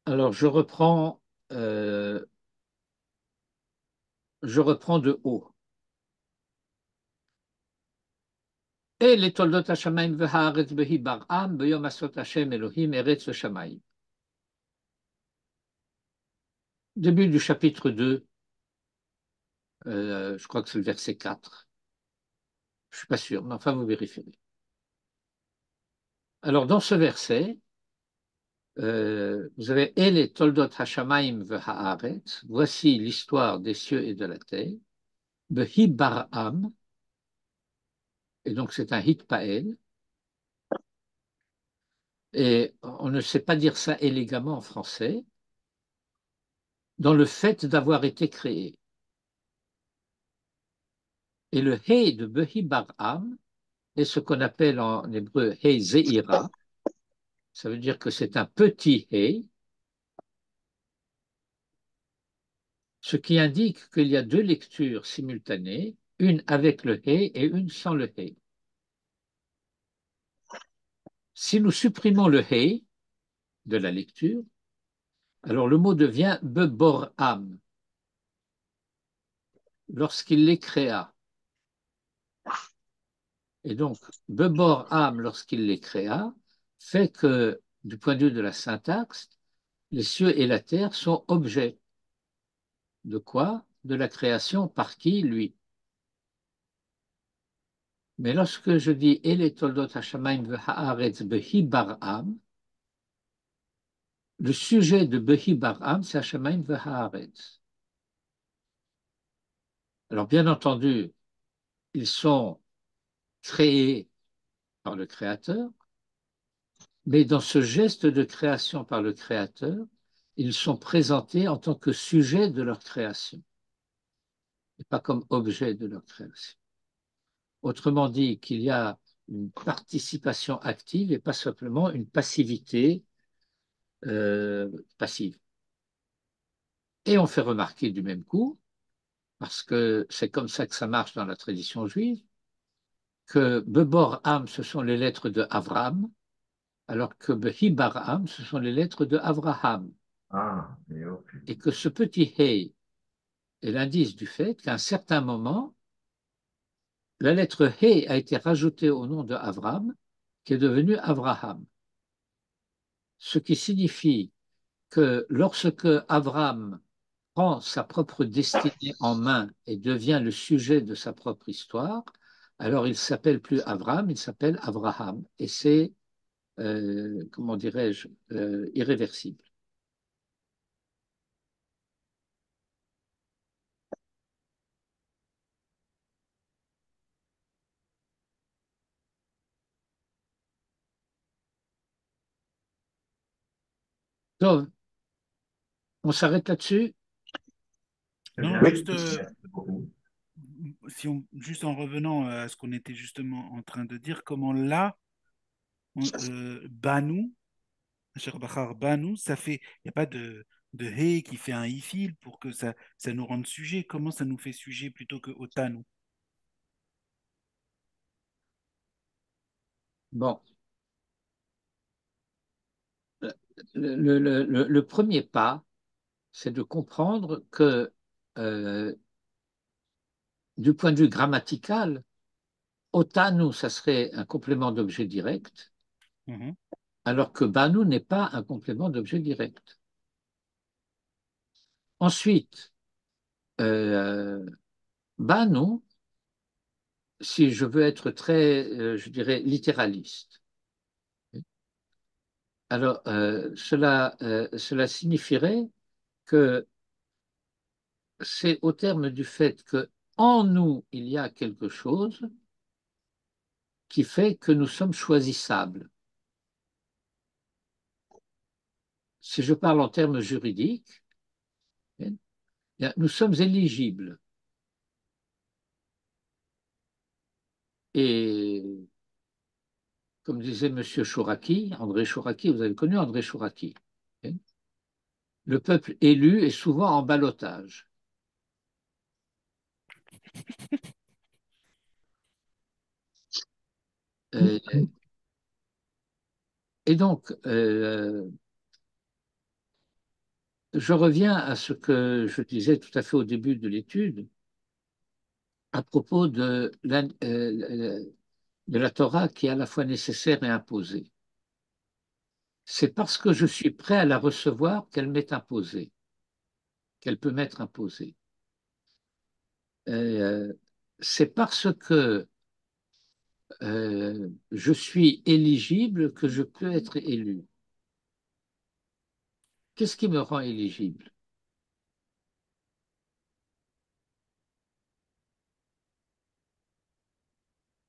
S1: Alors, euh, je reprends de haut. Et les toldot hashamayim v'haaretz behi bar'am b'yom asot Hashem Elohim eretz shamayim. Début du chapitre 2, je crois que c'est le verset 4. Je ne suis pas sûr, mais enfin, vous vérifierez. Alors, dans ce verset, vous avez Ele toldot hashamayim v'haaretz. Voici l'histoire des cieux et de la terre. Behi bar'am. Et donc, c'est un hitpael. Et on ne sait pas dire ça élégamment en français, dans le fait d'avoir été créé. Et le He de Behi Bar'am est ce qu'on appelle en hébreu He Zeira. Ça veut dire que c'est un petit He, ce qui indique qu'il y a deux lectures simultanées, une avec le He et une sans le He. Si nous supprimons le He de la lecture, alors le mot devient Bebor'am, lorsqu'il les créa. Et donc, Bebor'am, lorsqu'il les créa, fait que, du point de vue de la syntaxe, les cieux et la terre sont objets. De quoi? De la création par qui? Lui. Mais lorsque je dis Ele toldot hashamayim v'haaretz behi bar'am, le sujet de behi bar'am, c'est hashamayim v'haaretz. Alors, bien entendu, ils sont créés par le Créateur, mais dans ce geste de création par le Créateur, ils sont présentés en tant que sujet de leur création, et pas comme objet de leur création. Autrement dit, qu'il y a une participation active et pas simplement une passivité passive. Et on fait remarquer du même coup, parce que c'est comme ça que ça marche dans la tradition juive, que Bebor Am, ce sont les lettres de Avram, alors que Behibar Am, ce sont les lettres de Avraham.
S3: Ah, et ok.
S1: et que ce petit hey est l'indice du fait qu'à un certain moment, la lettre hey a été rajoutée au nom de Avram, qui est devenu Avraham. Ce qui signifie que lorsque Avram prend sa propre destinée en main et devient le sujet de sa propre histoire, alors il s'appelle plus Avram, il s'appelle Avraham. Et c'est, comment dirais-je, irréversible. Donc, on s'arrête là-dessus.
S3: C'est
S4: Non,
S3: bien.
S4: juste,
S3: Merci beaucoup.
S4: juste en revenant à ce qu'on était justement en train de dire, comment là, Banu, Cher Bahar Banu, ça fait, il n'y a pas de He qui fait un ifil pour que ça nous rende sujet. Comment ça nous fait sujet plutôt que Otanu?
S1: Bon, le premier pas, c'est de comprendre que euh, du point de vue grammatical, otanu, ça serait un complément d'objet direct,
S4: Mhm.
S1: alors que banu n'est pas un complément d'objet direct. Ensuite, euh, banu, si je veux être très, je dirais, littéraliste, alors cela signifierait que c'est au terme du fait que en nous, il y a quelque chose qui fait que nous sommes choisissables. Si je parle en termes juridiques, nous sommes éligibles. Et comme disait M. Chouraki, André Chouraki, vous avez connu André Chouraki, le peuple élu est souvent en ballottage. Et donc, je reviens à ce que je disais tout à fait au début de l'étude à propos de la Torah qui est à la fois nécessaire et imposée. C'est parce que je suis prêt à la recevoir qu'elle m'est imposée, qu'elle peut m'être imposée. Euh, c'est parce que je suis éligible que je peux être élu. Qu'est-ce qui me rend éligible?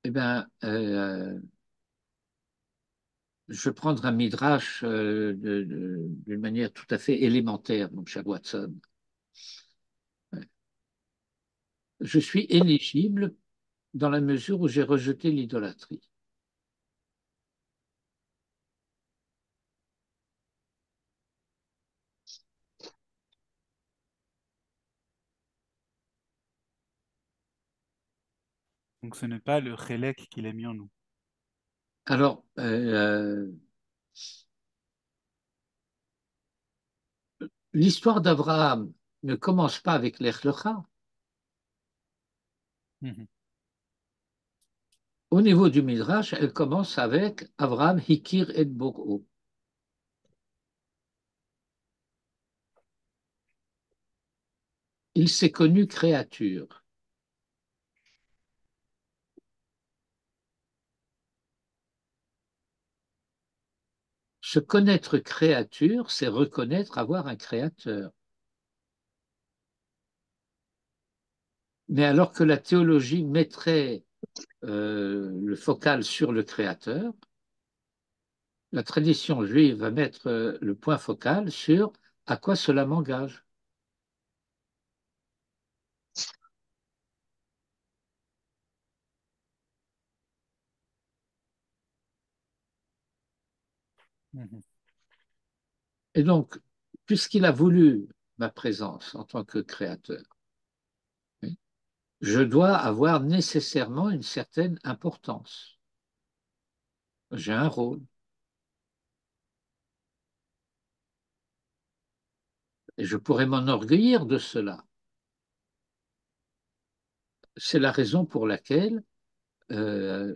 S1: Eh bien, je vais prendre un midrash d'une manière tout à fait élémentaire, mon cher Watson. Je suis éligible dans la mesure où j'ai rejeté l'idolâtrie.
S4: Donc ce n'est pas le Chélek qu'il a mis en nous.
S1: Alors, l'histoire d'Abraham ne commence pas avec l'Ech Lecha.
S4: Mhm.
S1: Au niveau du Midrash, elle commence avec Abraham Hikir et Boro. Il s'est connu créature. Se connaître créature, c'est reconnaître avoir un créateur. Mais alors que la théologie mettrait le focal sur le créateur, la tradition juive va mettre le point focal sur à quoi cela m'engage.
S4: Mhm.
S1: Et donc, puisqu'il a voulu ma présence en tant que créateur, je dois avoir nécessairement une certaine importance. J'ai un rôle. Et je pourrais m'enorgueillir de cela. C'est la raison pour laquelle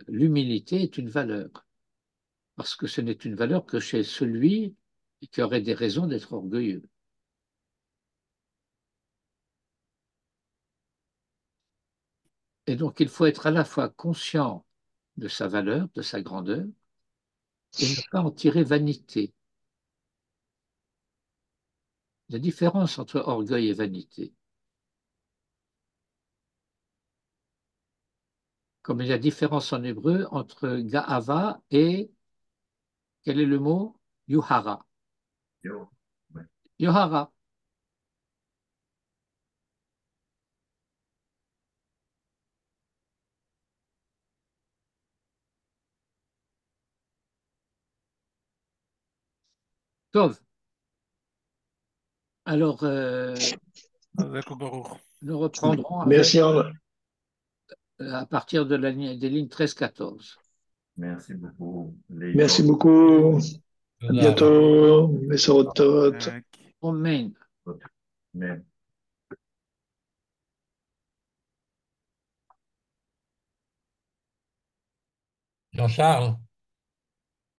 S1: l'humilité est une valeur. Parce que ce n'est une valeur que chez celui qui aurait des raisons d'être orgueilleux. Et donc, il faut être à la fois conscient de sa valeur, de sa grandeur, et ne pas en tirer vanité. La différence entre orgueil et vanité. Comme il y a différence en hébreu entre ga'ava et, quel est le mot? Yuhara.
S3: Yo, ouais.
S1: Yuhara. Tov. Alors,
S4: Hazak Baruch.
S1: nous reprendrons avec,
S2: Merci, Arnaud.
S1: à partir de des lignes 13-14.
S3: Merci beaucoup.
S2: Merci beaucoup. À bientôt. Mesorotot.
S1: Amen.
S3: Mais
S5: Jean-Charles?